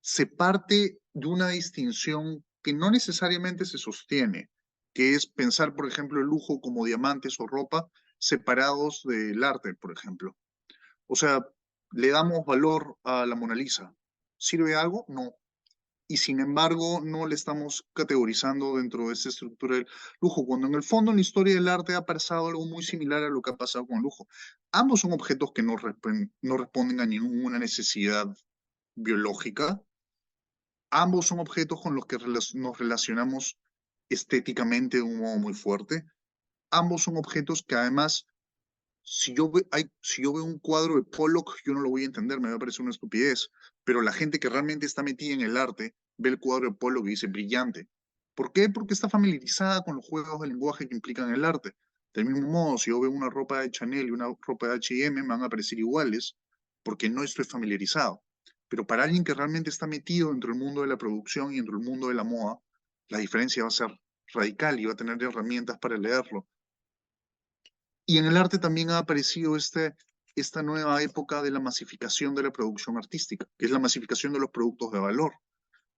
S6: se parte de una distinción que no necesariamente se sostiene, que es pensar, por ejemplo, el lujo como diamantes o ropa separados del arte, por ejemplo. O sea, le damos valor a la Mona Lisa. ¿Sirve algo? No. Y sin embargo no le estamos categorizando dentro de esta estructura del lujo, cuando en el fondo en la historia del arte ha pasado algo muy similar a lo que ha pasado con el lujo. Ambos son objetos que no responden a ninguna necesidad biológica. Ambos son objetos con los que nos relacionamos estéticamente de un modo muy fuerte. Ambos son objetos que además, si yo veo un cuadro de Pollock, yo no lo voy a entender, me va a parecer una estupidez, pero la gente que realmente está metida en el arte ve el cuadro de Pollock y dice brillante. ¿Por qué? Porque está familiarizada con los juegos de lenguaje que implican el arte. Del mismo modo, si yo veo una ropa de Chanel y una ropa de H&M, me van a parecer iguales porque no estoy familiarizado. Pero para alguien que realmente está metido dentro del mundo de la producción y dentro del mundo de la moda, la diferencia va a ser radical y va a tener herramientas para leerlo. Y en el arte también ha aparecido esta nueva época de la masificación de la producción artística, que es la masificación de los productos de valor.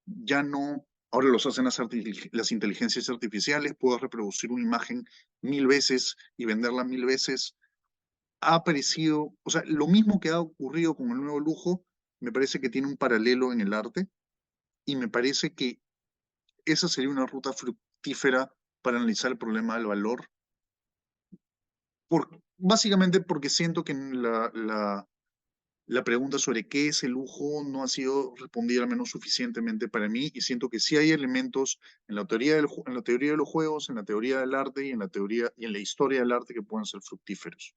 S6: Ya no, ahora los hacen las inteligencias artificiales, puedo reproducir una imagen 1000 veces y venderla 1000 veces. Ha aparecido, o sea, lo mismo que ha ocurrido con el nuevo lujo, me parece que tiene un paralelo en el arte y me parece que esa sería una ruta fructífera para analizar el problema del valor. Básicamente porque siento que la pregunta sobre qué es el lujo no ha sido respondida al menos suficientemente para mí y siento que sí hay elementos en la teoría en la teoría de los juegos, en la teoría del arte y en la teoría y en la historia del arte que pueden ser fructíferos.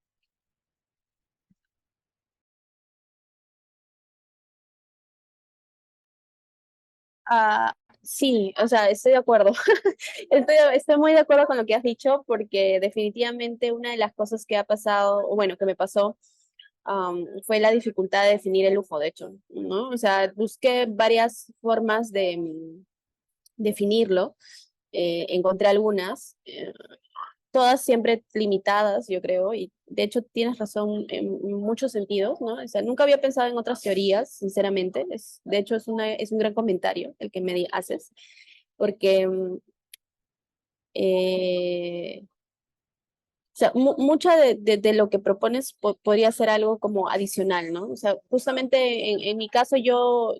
S2: Ah, sí, o sea, estoy de acuerdo. Estoy muy de acuerdo con lo que has dicho porque definitivamente una de las cosas que ha pasado, o bueno, que me pasó, fue la dificultad de definir el lujo, de hecho, ¿no? O sea, busqué varias formas de definirlo, encontré algunas, todas siempre limitadas, yo creo, y de hecho tienes razón en muchos sentidos, ¿no? O sea, nunca había pensado en otras teorías, sinceramente. De hecho, es un gran comentario el que me haces, porque o sea, mucha de lo que propones podría ser algo como adicional, ¿no? O sea, justamente en mi caso yo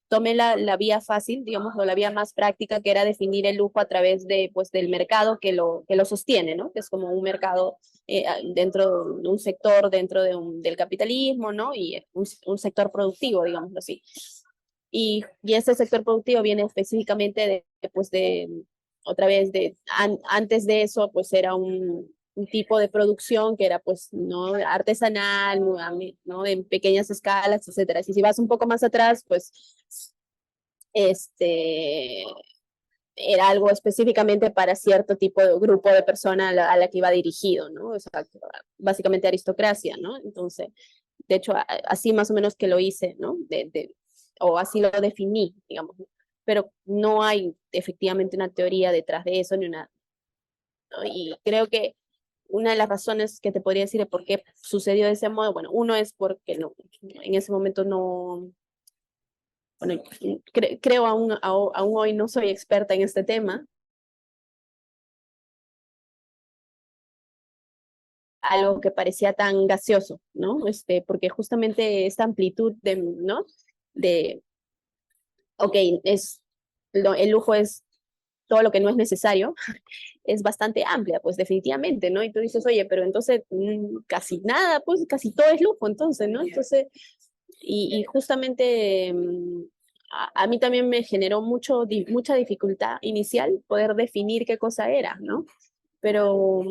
S2: tomé la vía fácil, digamos, o la vía más práctica, que era definir el lujo a través de, pues, del mercado que lo sostiene, ¿no? Que es como un mercado dentro de un sector, dentro del capitalismo, ¿no? Y un sector productivo, digámoslo así. Y ese sector productivo viene específicamente pues otra vez, antes de eso, pues era un tipo de producción que era pues no artesanal, no en pequeñas escalas, etcétera. Y si vas un poco más atrás, pues este era algo específicamente para cierto tipo de grupo de persona a la que iba dirigido, ¿no? O sea, básicamente aristocracia, ¿no? Entonces, de hecho, así más o menos que lo hice, ¿no? O así lo definí, digamos, ¿no? Pero no hay efectivamente una teoría detrás de eso, ni una, ¿no? Y creo que una de las razones que te podría decir de por qué sucedió de ese modo, bueno, uno es porque no, en ese momento no, bueno, creo aún hoy no soy experta en este tema, algo que parecía tan gaseoso, ¿no? Porque justamente esta amplitud de, ¿no? De, ok, el lujo es todo lo que no es necesario, es bastante amplia, pues definitivamente, ¿no? Y tú dices, oye, pero entonces casi nada, pues casi todo es lujo, entonces, ¿no? Entonces, y justamente a mí también me generó mucha dificultad inicial poder definir qué cosa era, ¿no? Pero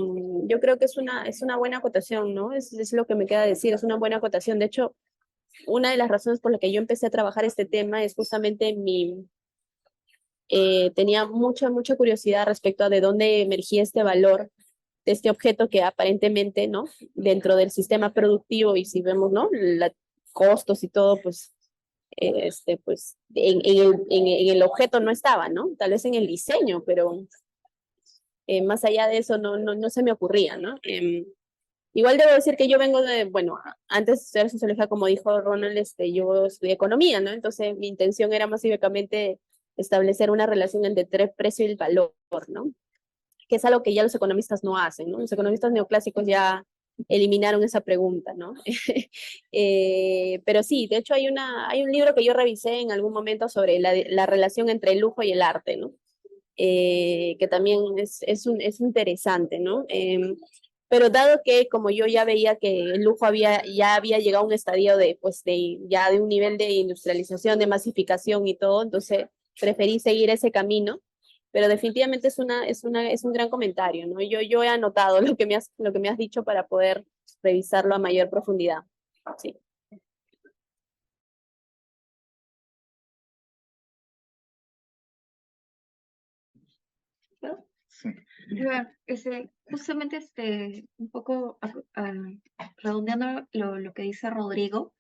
S2: yo creo que es una buena acotación, ¿no? Es lo que me queda decir, es una buena acotación. De hecho, una de las razones por la que yo empecé a trabajar este tema es justamente tenía mucha curiosidad respecto a de dónde emergía este valor de este objeto que aparentemente, ¿no? Dentro del sistema productivo y si vemos, ¿no? Costos y todo, pues, pues en el objeto no estaba, ¿no? Tal vez en el diseño, pero más allá de eso no se me ocurría, ¿no? Igual debo decir que yo vengo de, bueno, antes de estudiar sociología, como dijo Ronald, yo estudié economía, ¿no? Entonces mi intención era más básicamente establecer una relación entre el precio y el valor, ¿no? Que es algo que ya los economistas no hacen, ¿no? Los economistas neoclásicos ya eliminaron esa pregunta, ¿no? Pero sí, de hecho hay un libro que yo revisé en algún momento sobre la relación entre el lujo y el arte, ¿no? Que también es interesante, ¿no? Pero dado que como yo ya veía que el lujo ya había llegado a un estadio pues ya de un nivel de industrialización, de masificación y todo, entonces preferí seguir ese camino, pero definitivamente es un gran comentario, ¿no? Yo he anotado lo que me has dicho para poder revisarlo a mayor profundidad. Sí.
S6: Sí.
S4: Justamente un poco redondeando lo que dice Rodrigo,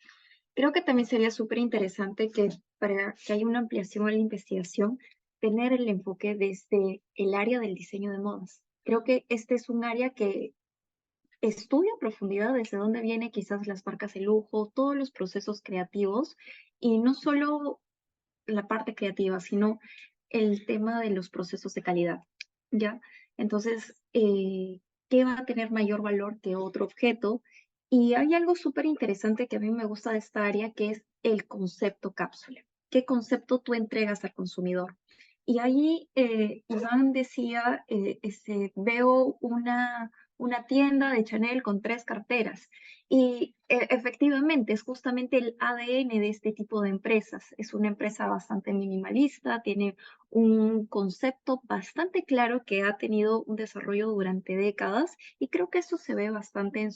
S4: creo que también sería súper interesante que para que haya una ampliación en la investigación, tener el enfoque desde el área del diseño de modas. Creo que este es un área que estudia a profundidad desde dónde vienen quizás las marcas de lujo, todos los procesos creativos, y no solo la parte creativa, sino el tema de los procesos de calidad, ¿ya? Entonces, ¿qué va a tener mayor valor que otro objeto? Y hay algo súper interesante que a mí me gusta de esta área, que es el concepto cápsula. ¿Qué concepto tú entregas al consumidor? Y ahí Iván decía, veo una tienda de Chanel con 3 carteras. Y efectivamente es justamente el ADN de este tipo de empresas. Es una empresa bastante minimalista, tiene un concepto bastante claro que ha tenido un desarrollo durante décadas y creo que eso se ve bastante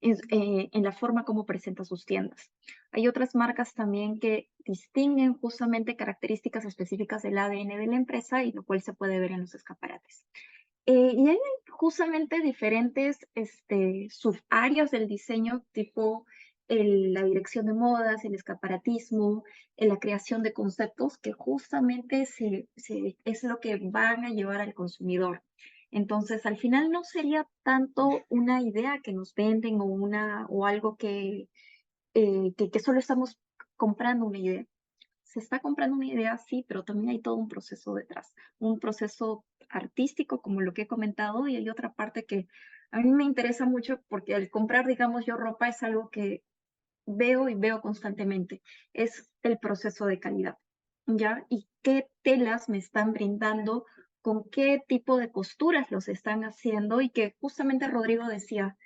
S4: en la forma como presenta sus tiendas. Hay otras marcas también que distinguen justamente características específicas del ADN de la empresa y lo cual se puede ver en los escaparates. Y hay justamente diferentes subáreas del diseño, tipo la dirección de modas, el escaparatismo, la creación de conceptos que justamente es lo que van a llevar al consumidor. Entonces, al final no sería tanto una idea que nos venden o algo que solo estamos comprando una idea. Se está comprando una idea, sí, pero también hay todo un proceso detrás, un proceso artístico, como lo que he comentado, y hay otra parte que a mí me interesa mucho porque al comprar, digamos, yo ropa es algo que veo y veo constantemente, es el proceso de calidad, ¿ya? Y qué telas me están brindando, con qué tipo de costuras los están haciendo, y que justamente Rodrigo decía,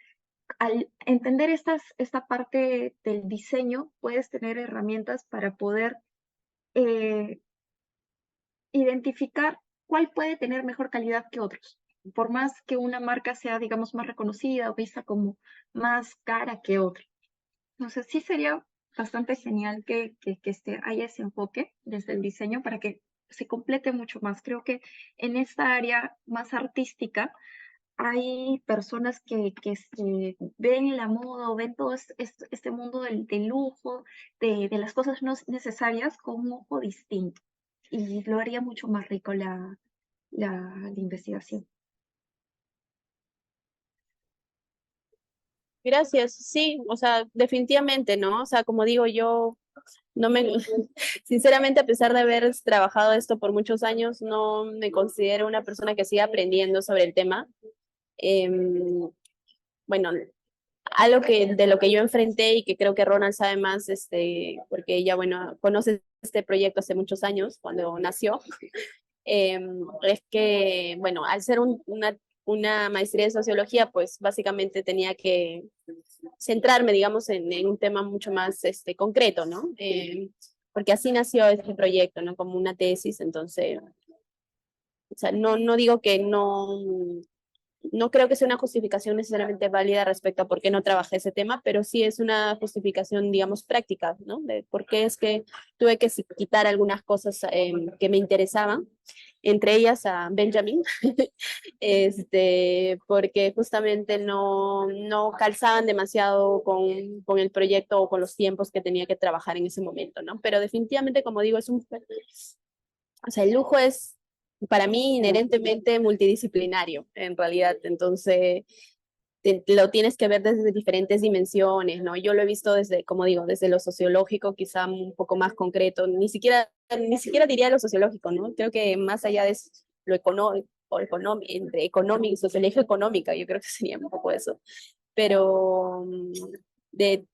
S4: al entender esta parte del diseño, puedes tener herramientas para poder eh, identificar cuál puede tener mejor calidad que otros. Por más que una marca sea, digamos, más reconocida o vista como más cara que otra. Entonces, sí sería bastante genial que haya ese enfoque desde el diseño para que se complete mucho más. Creo que en esta área más artística hay personas que se ven la moda o ven todo este mundo del lujo, de las cosas no necesarias con un ojo distinto. Y lo haría mucho más rico la investigación.
S2: Gracias, sí, o sea, definitivamente, ¿no? O sea, como digo, yo no me, sinceramente, a pesar de haber trabajado esto por muchos años, no me considero una persona que siga aprendiendo sobre el tema. Bueno, algo de lo que yo enfrenté y que creo que Ronald sabe más, porque ella, bueno, conoce este proyecto hace muchos años, cuando nació, es que, bueno, al ser una maestría de sociología, pues básicamente tenía que centrarme, digamos, en un tema mucho más concreto, ¿no? Porque así nació este proyecto, ¿no? Como una tesis, entonces, o sea, no digo que no creo que sea una justificación necesariamente válida respecto a por qué no trabajé ese tema, pero sí es una justificación, digamos, práctica, ¿no? De por qué es que tuve que quitar algunas cosas que me interesaban, entre ellas a Benjamin, porque justamente no calzaban demasiado con el proyecto o con los tiempos que tenía que trabajar en ese momento, ¿no? Pero definitivamente, como digo, o sea, el lujo es para mí inherentemente multidisciplinario, en realidad. Entonces, lo tienes que ver desde diferentes dimensiones, ¿no? Yo lo he visto desde, como digo, desde lo sociológico, quizá un poco más concreto, ni siquiera diría lo sociológico, ¿no? Creo que más allá de lo económico, entre económico y sociología económica, yo creo que sería un poco eso. Pero de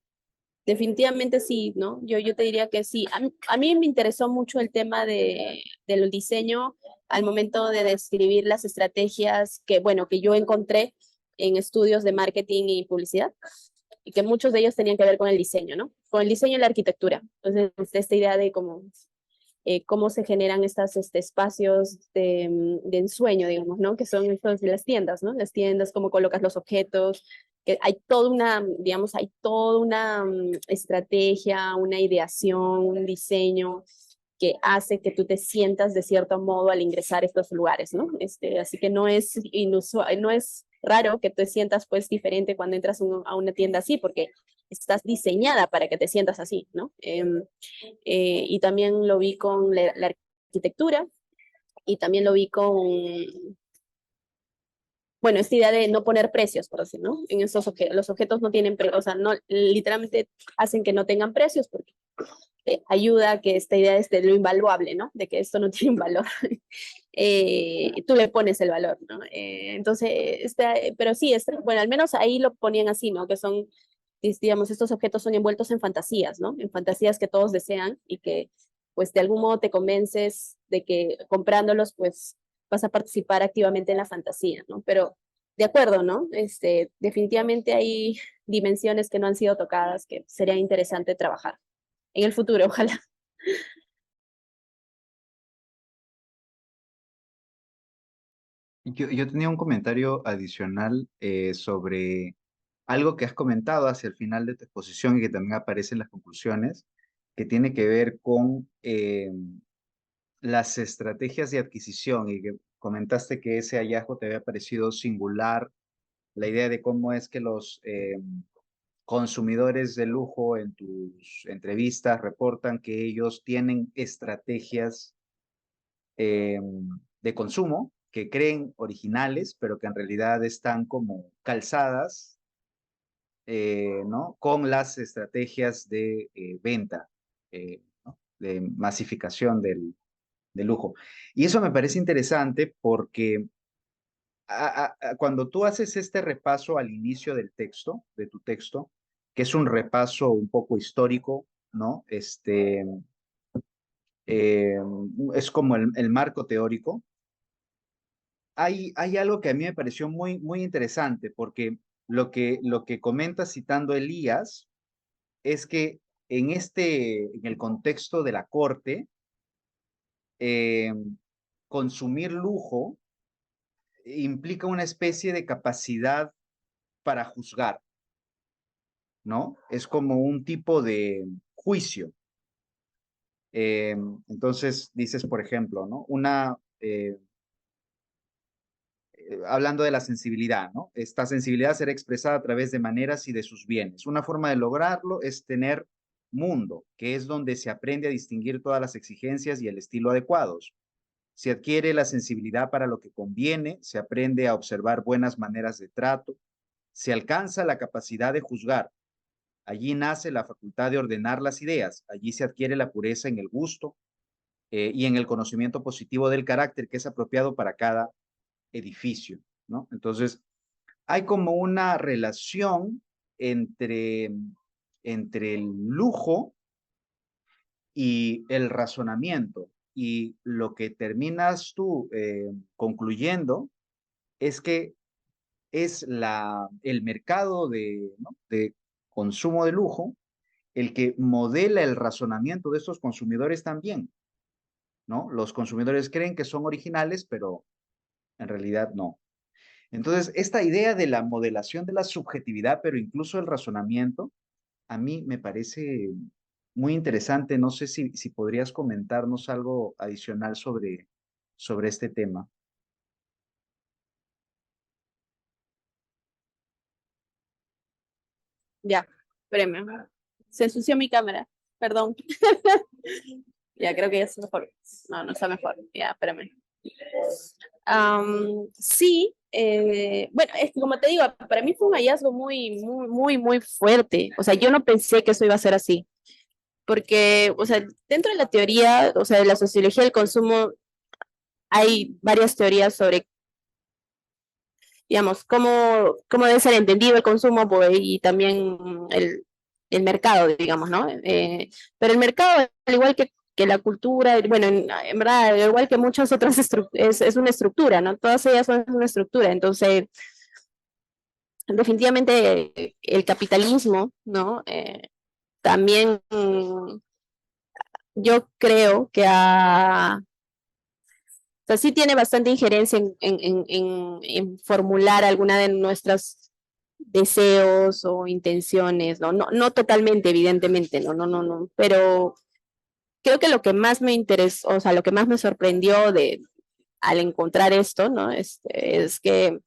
S2: definitivamente sí, ¿no? Yo te diría que sí. A mí me interesó mucho el tema del diseño al momento de describir las estrategias bueno, que yo encontré en estudios de marketing y publicidad, y que muchos de ellos tenían que ver con el diseño, ¿no? Con el diseño y la arquitectura. Entonces, esta idea de cómo se generan estos espacios de ensueño, digamos, ¿no? Que son estos de las tiendas, ¿no? Las tiendas, cómo colocas los objetos, que hay toda una, digamos, hay toda una estrategia, una ideación, un diseño que hace que tú te sientas de cierto modo al ingresar a estos lugares, ¿no? Así que no es inusual, no es raro que te sientas pues diferente cuando entras a una tienda así, porque estás diseñada para que te sientas así, ¿no? Y también lo vi con la arquitectura y también lo vi con, bueno, esta idea de no poner precios, por decir, ¿no? En esos objetos, los objetos no tienen precios, o sea, no, literalmente hacen que no tengan precios porque ayuda a que esta idea es de lo invaluable, ¿no? De que esto no tiene un valor. Tú le pones el valor, ¿no? Entonces, pero sí, bueno, al menos ahí lo ponían así, ¿no? Que son, digamos, estos objetos son envueltos en fantasías, ¿no? En fantasías que todos desean y que, pues, de algún modo te convences de que comprándolos, pues, vas a participar activamente en la fantasía, ¿no? Pero, de acuerdo, ¿no? Definitivamente hay dimensiones que no han sido tocadas que sería interesante trabajar en el futuro, ojalá.
S1: Yo tenía un comentario adicional sobre algo que has comentado hacia el final de tu exposición y que también aparece en las conclusiones, que tiene que ver con las estrategias de adquisición y que comentaste que ese hallazgo te había parecido singular, la idea de cómo es que los consumidores de lujo en tus entrevistas reportan que ellos tienen estrategias de consumo que creen originales, pero que en realidad están como calzadas, ¿no? Con las estrategias de venta, ¿no? De masificación del lujo. Y eso me parece interesante porque cuando tú haces este repaso al inicio del texto, de tu texto, que es un repaso un poco histórico, ¿no? Eh, es como el marco teórico. Hay algo que a mí me pareció muy, muy interesante, porque lo que comenta citando Elías es que en el contexto de la corte, eh, consumir lujo implica una especie de capacidad para juzgar, ¿no? Es como un tipo de juicio. Eh, entonces dices, por ejemplo, ¿no? Hablando de la sensibilidad, ¿no? Esta sensibilidad será expresada a través de maneras y de sus bienes. Una forma de lograrlo es tener mundo, que es donde se aprende a distinguir todas las exigencias y el estilo adecuados. Se adquiere la sensibilidad para lo que conviene, se aprende a observar buenas maneras de trato, se alcanza la capacidad de juzgar. Allí nace la facultad de ordenar las ideas, allí se adquiere la pureza en el gusto y en el conocimiento positivo del carácter que es apropiado para cada edificio, ¿no? Entonces, hay como una relación entre, entre el lujo y el razonamiento. Y lo que terminas tú concluyendo es que es el mercado ¿no? de consumo de lujo el que modela el razonamiento de estos consumidores también, ¿no? Los consumidores creen que son originales, pero en realidad no. Entonces, esta idea de la modelación de la subjetividad, pero incluso el razonamiento, a mí me parece muy interesante. No sé si podrías comentarnos algo adicional sobre este tema.
S2: Ya, espérame. Se ensució mi cámara, perdón. Ya, creo que ya está mejor. No, no está mejor. Ya, espérame. Sí, bueno, es que como te digo, para mí fue un hallazgo muy, muy, muy, muy fuerte. O sea, yo no pensé que eso iba a ser así. Porque, o sea, dentro de la teoría, o sea, de la sociología del consumo, hay varias teorías sobre, digamos, cómo debe ser entendido el consumo pues, y también el mercado, digamos, ¿no? Pero el mercado, al igual que la cultura, bueno, en verdad, al igual que muchas otras, es una estructura, ¿no? Todas ellas son una estructura. Entonces, definitivamente el capitalismo, ¿no? También yo creo que o sea, sí tiene bastante injerencia en formular alguna de nuestros deseos o intenciones, ¿no? No, no totalmente, evidentemente, no, pero creo que lo que más me interesó, o sea, lo que más me sorprendió al encontrar esto, ¿no? Es que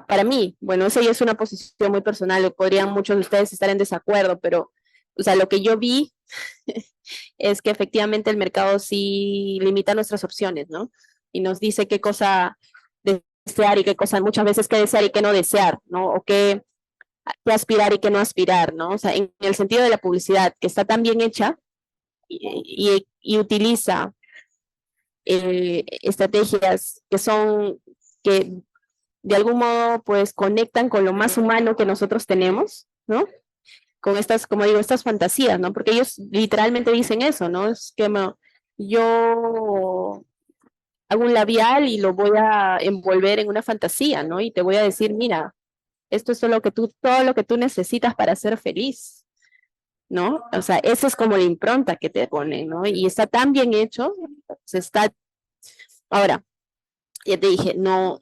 S2: para mí, bueno, esa ya es una posición muy personal, podrían muchos de ustedes estar en desacuerdo, pero, o sea, lo que yo vi es que efectivamente el mercado sí limita nuestras opciones, ¿no? Y nos dice qué cosa desear y qué cosa muchas veces qué desear y qué no desear, ¿no? O qué aspirar y qué no aspirar, ¿no? O sea, en el sentido de la publicidad, que está tan bien hecha y utiliza estrategias que de algún modo pues conectan con lo más humano que nosotros tenemos, ¿no? Con estas, como digo, estas fantasías, ¿no? Porque ellos literalmente dicen eso, ¿no? Es que yo hago un labial y lo voy a envolver en una fantasía, ¿no? Y te voy a decir, mira, esto es todo lo que tú necesitas para ser feliz, ¿no? O sea, esa es como la impronta que te ponen, ¿no? Y está tan bien hecho, ahora, ya te dije, no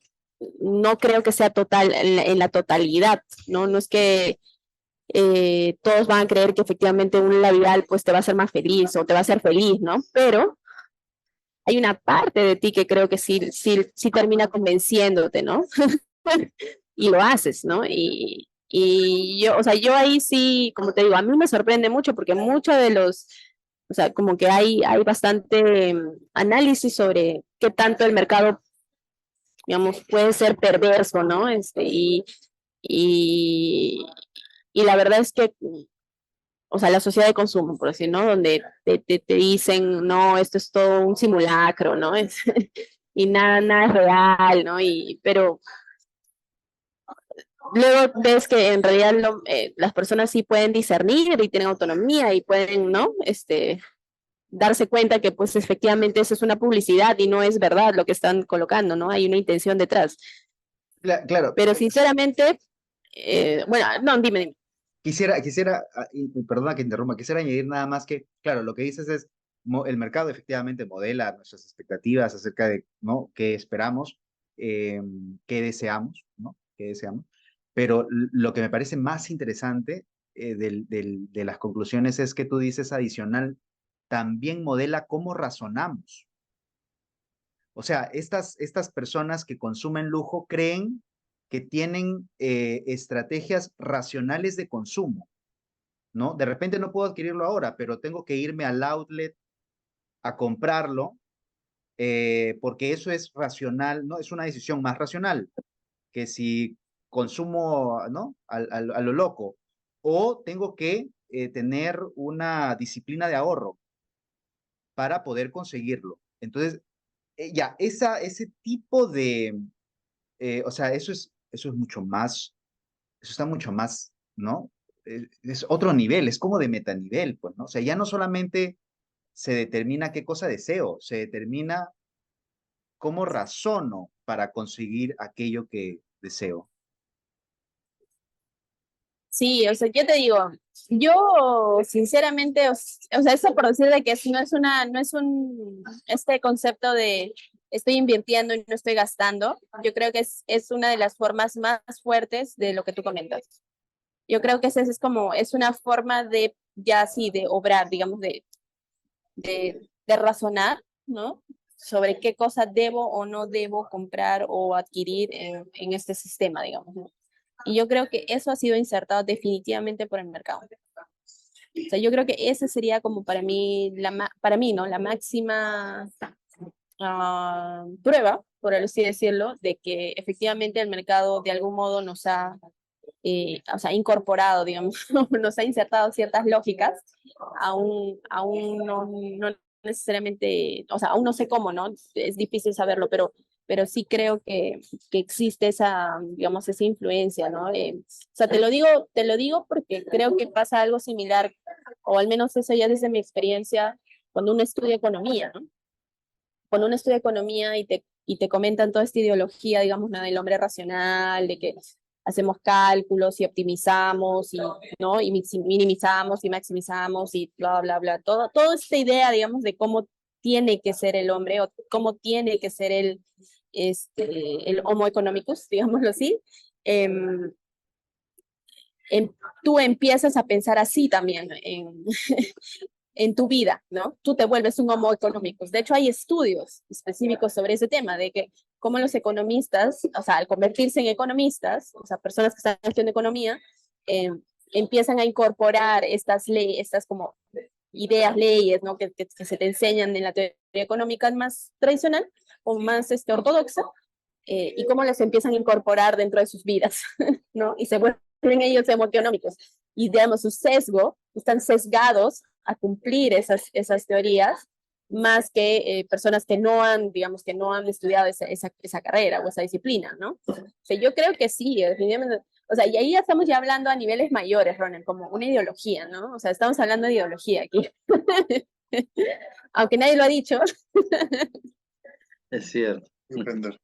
S2: creo que sea total en la totalidad, ¿no? No es que todos van a creer que efectivamente un labial pues te va a hacer más feliz o te va a hacer feliz, ¿no? Pero hay una parte de ti que creo que sí termina convenciéndote, ¿no? Y lo haces, ¿no? Y yo, o sea, yo ahí sí, como te digo, a mí me sorprende mucho porque muchos de los O sea, como que hay bastante análisis sobre qué tanto el mercado, digamos, puede ser perverso, ¿no? Y, y la verdad es que, o sea, la sociedad de consumo, por decir, ¿no? Donde te dicen, no, esto es todo un simulacro, ¿no? Y nada es real, ¿no? Pero luego ves que en realidad las personas sí pueden discernir y tienen autonomía y pueden, ¿no? Darse cuenta que pues efectivamente eso es una publicidad y no es verdad lo que están colocando, ¿no? Hay una intención detrás.
S1: Claro,
S2: Pero sinceramente, bueno, no, dime.
S1: perdona que interrumpa, quisiera añadir nada más que, claro, lo que dices es, el mercado efectivamente modela nuestras expectativas acerca de, ¿no? qué esperamos, eh, qué deseamos, ¿no? Qué deseamos. Pero lo que me parece más interesante de las conclusiones es que tú dices adicional, también modela cómo razonamos. O sea, estas personas que consumen lujo creen que tienen estrategias racionales de consumo, ¿no? De repente no puedo adquirirlo ahora, pero tengo que irme al outlet a comprarlo porque eso es racional, ¿no? Es una decisión más racional que si consumo, ¿no? A lo loco. O tengo que tener una disciplina de ahorro para poder conseguirlo. Entonces, ya, ese tipo de, o sea, eso es mucho más, eso está mucho más, ¿no? Es otro nivel, es como de metanivel, pues, ¿no? O sea, ya no solamente se determina qué cosa deseo, se determina cómo razono para conseguir aquello que deseo.
S2: Sí, o sea, yo te digo, yo sinceramente, o sea, eso por decir de que no es este concepto de estoy invirtiendo y no estoy gastando, yo creo que es una de las formas más fuertes de lo que tú comentas. Yo creo que esa es como, es una forma de, ya sí, de obrar, digamos, de razonar, ¿no? Sobre qué cosa debo o no debo comprar o adquirir en este sistema, digamos, ¿no? Y yo creo que eso ha sido insertado definitivamente por el mercado. O sea, yo creo que ese sería como para mí, ¿no? La máxima prueba, por así decirlo, de que efectivamente el mercado de algún modo nos ha, o sea, incorporado, digamos, nos ha insertado ciertas lógicas, aún no necesariamente, o sea, aún no sé cómo, ¿no? Es difícil saberlo, pero sí creo que existe esa, digamos, esa influencia, ¿no? O sea, te lo digo porque creo que pasa algo similar, o al menos eso ya desde mi experiencia, cuando uno estudia economía, ¿no? Cuando uno estudia economía y te comentan toda esta ideología, digamos, ¿no? Del hombre racional, de que hacemos cálculos y optimizamos y, ¿no? Y minimizamos y maximizamos y bla, bla, bla. Toda esta idea, digamos, de cómo tiene que ser el hombre o cómo tiene que ser el homo economicus, digámoslo así. Eh, Tú empiezas a pensar así también en tu vida, ¿no? Tú te vuelves un homo económico. De hecho, hay estudios específicos sobre ese tema, de que cómo los economistas, o sea, al convertirse en economistas, o sea, personas que están haciendo economía, eh, empiezan a incorporar estas leyes, estas como ideas, leyes, ¿no? Que se te enseñan en la teoría económica más tradicional o más ortodoxa, y cómo las empiezan a incorporar dentro de sus vidas, ¿no? Y se vuelven ellos económicos. Y digamos, su sesgo, están sesgados a cumplir esas teorías, más que personas que no han, digamos, que no han estudiado esa carrera o esa disciplina, ¿no? O sea, yo creo que sí, definitivamente. O sea, y ahí ya estamos ya hablando a niveles mayores, Ronan, como una ideología, ¿no? O sea, estamos hablando de ideología aquí. Aunque nadie lo ha dicho.
S3: Es cierto.
S6: Comprender.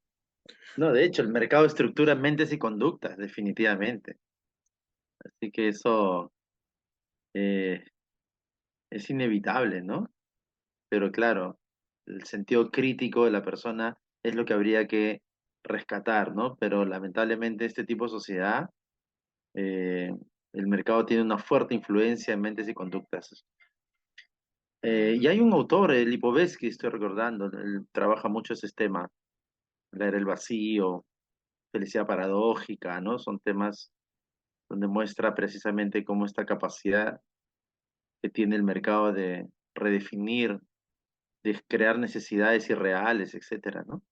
S3: No, de hecho, el mercado estructura mentes y conductas, definitivamente. Así que eso eh, es inevitable, ¿no? Pero claro, el sentido crítico de la persona es lo que habría que rescatar, ¿no? Pero lamentablemente este tipo de sociedad, eh, el mercado tiene una fuerte influencia en mentes y conductas. Y hay un autor, Lipovetsky, estoy recordando, él trabaja mucho ese tema, leer el vacío, felicidad paradójica, ¿no? Son temas donde muestra precisamente cómo esta capacidad que tiene el mercado de redefinir, de crear necesidades irreales, etcétera, ¿no?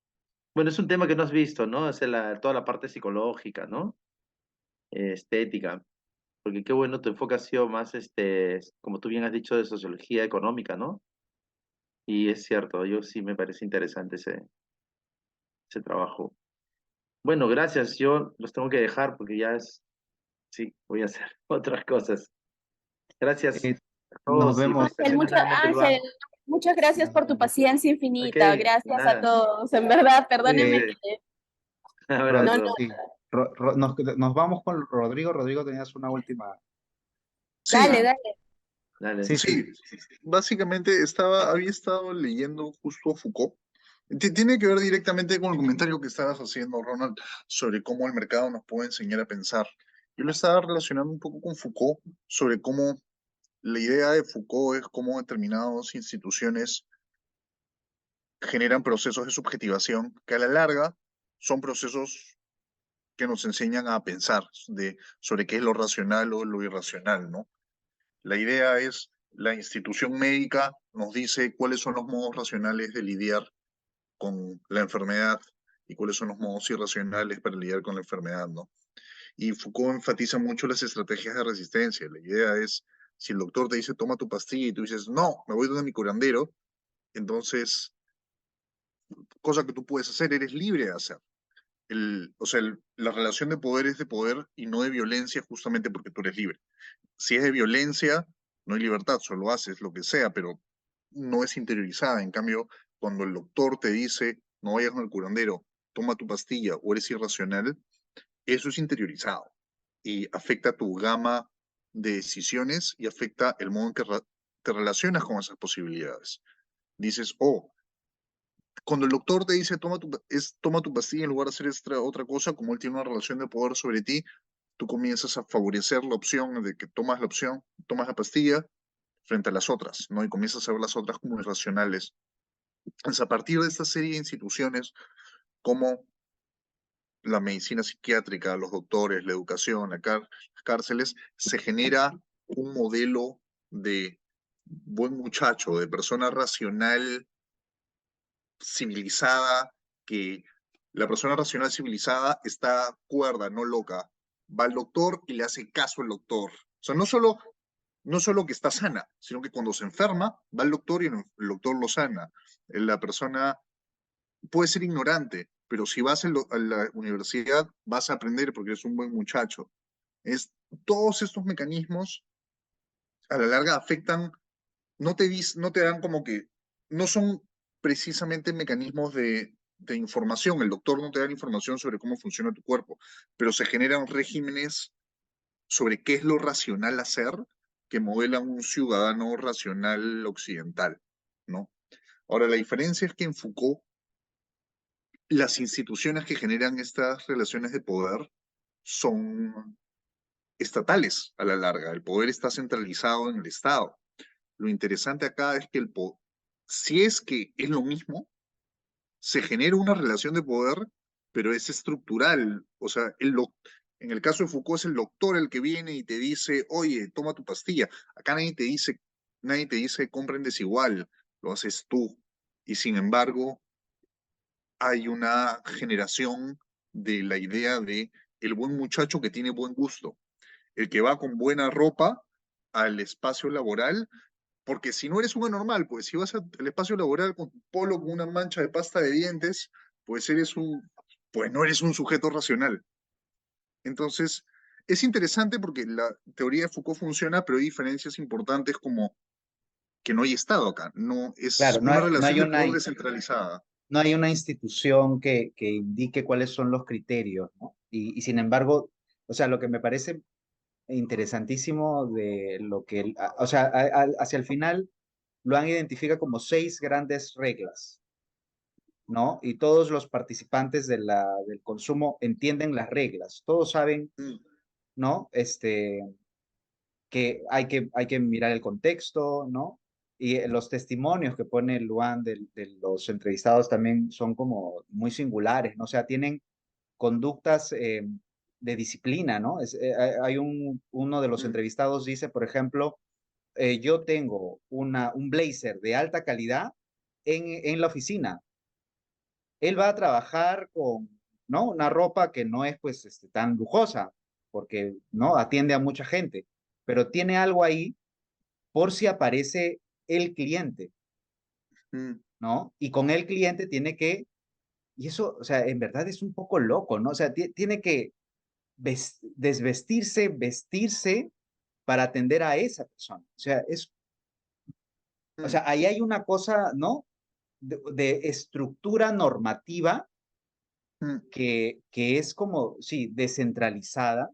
S3: Bueno, es un tema que no has visto, ¿no? Es toda la parte psicológica, ¿no? Estética, porque qué bueno, tu enfoque ha sido más, como tú bien has dicho, de sociología económica, ¿no? Y es cierto, yo sí me parece interesante ese trabajo. Bueno, gracias, yo los tengo que dejar porque sí, voy a hacer otras cosas. Gracias
S1: Eh,
S3: a
S1: nos
S3: todos y
S1: vemos.
S3: felicitaciones nuevamente,
S2: Ángel,
S3: Luan.
S2: muchas gracias por tu paciencia
S3: Ok,
S2: infinita. Gracias a
S3: nada,
S2: todos. En verdad, perdónenme
S3: cuídense.
S2: que
S3: Un
S2: no, no,
S3: abrazo.
S1: Sí. Nos vamos con Rodrigo. Rodrigo, tenías una última.
S2: dale,
S6: Sí,
S2: dale.
S3: Dale.
S1: Sí, sí.
S6: sí, básicamente había estado leyendo justo a Foucault. Tiene que ver directamente con el comentario que estabas haciendo, Ronald, sobre cómo el mercado nos puede enseñar a pensar. Yo lo estaba relacionando un poco con Foucault, sobre cómo la idea de Foucault es cómo determinadas instituciones generan procesos de subjetivación que a la larga son procesos que nos enseñan a pensar sobre qué es lo racional o lo irracional, ¿no? La idea es, la institución médica nos dice cuáles son los modos racionales de lidiar con la enfermedad y cuáles son los modos irracionales para lidiar con la enfermedad, ¿no? Y Foucault enfatiza mucho las estrategias de resistencia. La idea es, si el doctor te dice toma tu pastilla y tú dices no, me voy donde mi curandero, entonces, cosa que tú puedes hacer, eres libre de hacer. O sea, la relación de poder es de poder y no de violencia justamente porque tú eres libre. Si es de violencia, no hay libertad, solo haces lo que sea, pero no es interiorizada. En cambio, cuando el doctor te dice, no vayas al curandero, toma tu pastilla o eres irracional, eso es interiorizado y afecta tu gama de decisiones y afecta el modo en que te relacionas con esas posibilidades. Dices, oh, cuando el doctor te dice toma tu pastilla en lugar de hacer otra cosa, como él tiene una relación de poder sobre ti, tú comienzas a favorecer la opción de que tomas la pastilla frente a las otras, ¿no? Y comienzas a ver las otras como irracionales. Es a partir de esta serie de instituciones como la medicina psiquiátrica, los doctores, la educación, las cárceles, se genera un modelo de buen muchacho, de persona racional, civilizada, que la persona racional civilizada está cuerda, no loca. Va al doctor y le hace caso al doctor. O sea, no solo que está sana, sino que cuando se enferma, va al doctor y el doctor lo sana. La persona puede ser ignorante, pero si vas a la universidad, vas a aprender porque eres un buen muchacho. Todos estos mecanismos a la larga afectan, no te dan como que, no son precisamente mecanismos de información. El doctor no te da la información sobre cómo funciona tu cuerpo, pero se generan regímenes sobre qué es lo racional hacer que modelan un ciudadano racional occidental, ¿no? Ahora, la diferencia es que en Foucault, las instituciones que generan estas relaciones de poder son estatales a la larga. El poder está centralizado en el Estado. Lo interesante acá es que si es que es lo mismo, se genera una relación de poder, pero es estructural. O sea, en el caso de Foucault es el doctor el que viene y te dice, oye, toma tu pastilla. Acá nadie te dice compren desigual, lo haces tú. Y sin embargo, hay una generación de la idea de el buen muchacho que tiene buen gusto, el que va con buena ropa al espacio laboral, porque si no eres un anormal, pues si vas al espacio laboral con tu polo con una mancha de pasta de dientes, pues pues no eres un sujeto racional. Entonces, es interesante porque la teoría de Foucault funciona, pero hay diferencias importantes como que no hay Estado acá, no es
S1: Claro,
S6: una relación de poder descentralizada.
S1: no hay una institución que indique cuáles son los criterios, ¿no? Y sin embargo, o sea, lo que me parece interesantísimo de lo que, o sea, hacia el final lo han identificado como 6 grandes reglas, ¿no? Y todos los participantes del consumo entienden las reglas, todos saben,
S6: Mm,
S1: ¿no? Que hay que mirar el contexto, ¿no? Y los testimonios que pone Luan de los entrevistados también son como muy singulares, ¿no? O sea, tienen conductas de disciplina, ¿no? Hay uno de los
S6: mm,
S1: entrevistados dice, por ejemplo, yo tengo un blazer de alta calidad en la oficina. Él va a trabajar con, ¿no? Una ropa que no es pues tan lujosa, porque, ¿no? Atiende a mucha gente, pero tiene algo ahí por si aparece el cliente,
S6: Mm,
S1: ¿no? Y con el cliente tiene que, y eso, o sea, en verdad es un poco loco, ¿no? O sea, tiene que desvestirse, vestirse para atender a esa persona. O sea, o
S6: mm,
S1: sea, ahí hay una cosa, ¿no? De estructura normativa
S6: mm.
S1: que es como, sí, descentralizada,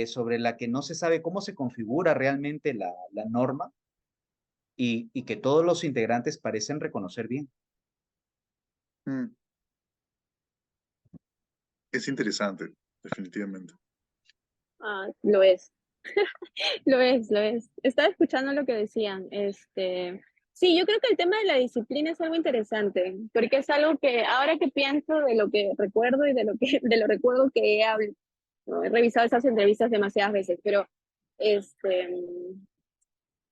S1: sobre la que no se sabe cómo se configura realmente la norma y que todos los integrantes parecen reconocer bien.
S6: Mm. Es interesante, definitivamente.
S2: Ah, lo es. Lo es, lo es. Estaba escuchando lo que decían. Sí, yo creo que el tema de la disciplina es algo interesante, porque es algo que ahora que pienso de lo que recuerdo y de lo que de lo recuerdo que he hablado, ¿no? He revisado esas entrevistas demasiadas veces, pero este,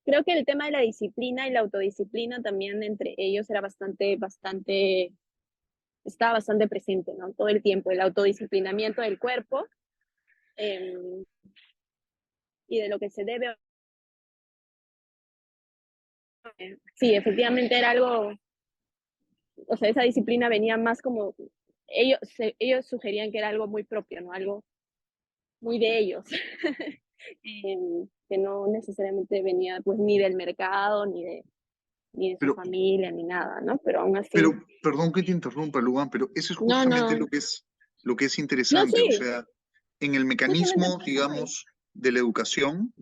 S2: creo que el tema de la disciplina y la autodisciplina también entre ellos era estaba bastante presente, ¿no? Todo el tiempo, el autodisciplinamiento del cuerpo em, y de lo que se debe. Sí, efectivamente era algo, o sea, esa disciplina venía más como, ellos sugerían que era algo muy propio, ¿no? Algo muy de ellos, que no necesariamente venía pues ni del mercado, ni de su
S6: Pero,
S2: familia, ni nada, ¿no? Pero aún
S6: pero,
S2: así,
S6: perdón que te interrumpa, Luan, pero eso es
S2: no,
S6: justamente
S2: no,
S6: lo que es
S2: no,
S6: interesante. O
S2: sí,
S6: sea, en el
S2: justamente
S6: mecanismo,
S2: por eso voy.
S6: digamos, de la educación,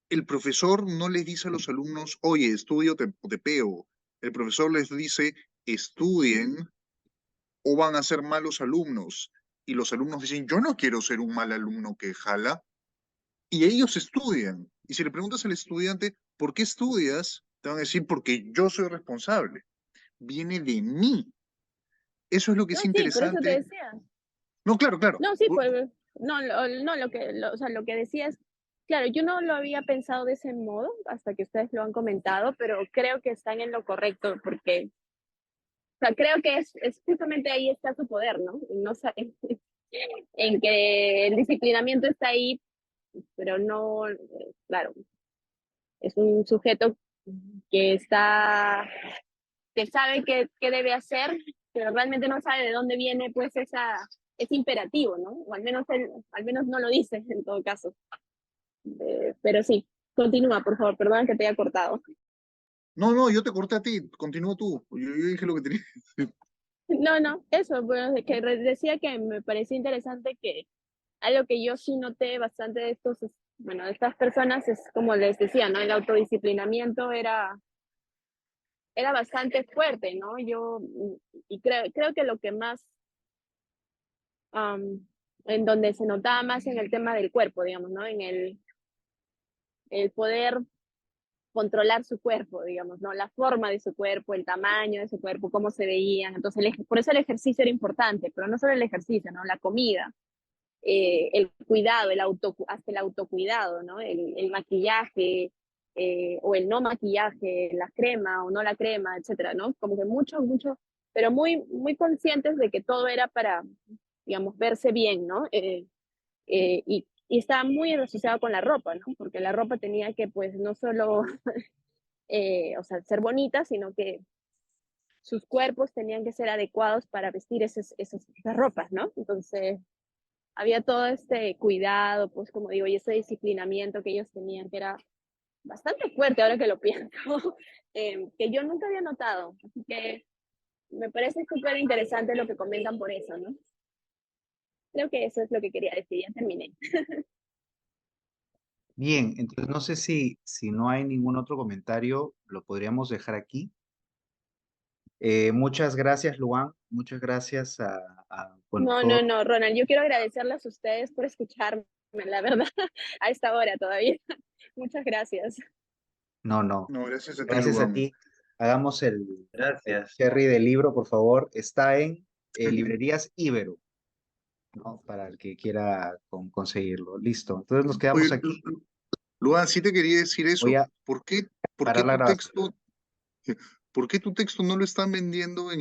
S6: el profesor no les dice a los alumnos, oye, estudio o te pego. El profesor les dice, estudien o van a ser malos alumnos. Y los alumnos dicen, yo no quiero ser un mal alumno que jala. Y ellos estudian. Y si le preguntas al estudiante, ¿por qué estudias? Te van a decir, porque yo soy responsable. Viene de mí. Eso es lo que
S2: No,
S6: es
S2: sí, por eso te
S6: interesante.
S2: decía.
S6: No, claro, claro.
S2: No, sí, pues, no, no, o sea, lo que decía es, claro, yo no lo había pensado de ese modo hasta que ustedes lo han comentado, pero creo que están en lo correcto porque, o sea, creo que es justamente ahí está su poder, ¿no? No sa- en que el disciplinamiento está ahí, pero no, claro, es un sujeto que está, que sabe qué debe hacer, pero realmente no sabe de dónde viene, pues, ese imperativo, ¿no? O al menos no lo dice en todo caso. Pero sí, continúa, por favor, perdón que te haya cortado.
S6: No, no, yo te corté a ti. Continúa tú. Yo dije lo que tenía.
S2: No, no, eso, bueno, decía que me parecía interesante que algo que yo sí noté bastante de bueno, de estas personas es como les decía, ¿no? El autodisciplinamiento era bastante fuerte, ¿no? Y creo que lo que más, en donde se notaba más en el tema del cuerpo, digamos, ¿no? En el poder controlar su cuerpo, digamos, ¿no? La forma de su cuerpo, el tamaño de su cuerpo, cómo se veían. Entonces, por eso el ejercicio era importante, pero no solo el ejercicio, ¿no? La comida, el cuidado, hasta el autocuidado, ¿no? El maquillaje o el no maquillaje, la crema o no la crema, etcétera, ¿no? Como que mucho, pero muy conscientes de que todo era para, digamos, verse bien, ¿no? Y estaba muy asociado con la ropa, ¿no? Porque la ropa tenía que, pues, no solo, o sea, ser bonita, sino que sus cuerpos tenían que ser adecuados para vestir esas ropas, ¿no? Entonces, había todo este cuidado, pues como digo, y ese disciplinamiento que ellos tenían, que era bastante fuerte ahora que lo pienso, que yo nunca había notado. Así que me parece súper interesante lo que comentan por eso, ¿no? Creo que eso es lo que quería decir, ya terminé.
S1: Bien, entonces no sé si no hay ningún otro comentario, lo podríamos dejar aquí. Muchas gracias, Luan. Muchas gracias bueno,
S2: No,
S1: todo.
S2: no, no, Ronald, yo quiero agradecerles a ustedes por escucharme, la verdad, a esta hora todavía. Muchas gracias.
S1: No, no.
S6: No, gracias a ti,
S1: Gracias a
S6: Luan.
S1: ti. Hagamos el
S3: Gracias.
S1: cherry del libro, por favor. Está en librerías Ibero, ¿no? Para el que quiera conseguirlo. Listo. Entonces nos
S6: Oye,
S1: quedamos aquí.
S6: Luan, sí te quería decir
S1: Voy
S6: eso.
S1: a
S6: ¿Por qué
S1: parar la
S6: tu
S1: grabación.
S6: texto, por qué tu texto no lo están vendiendo en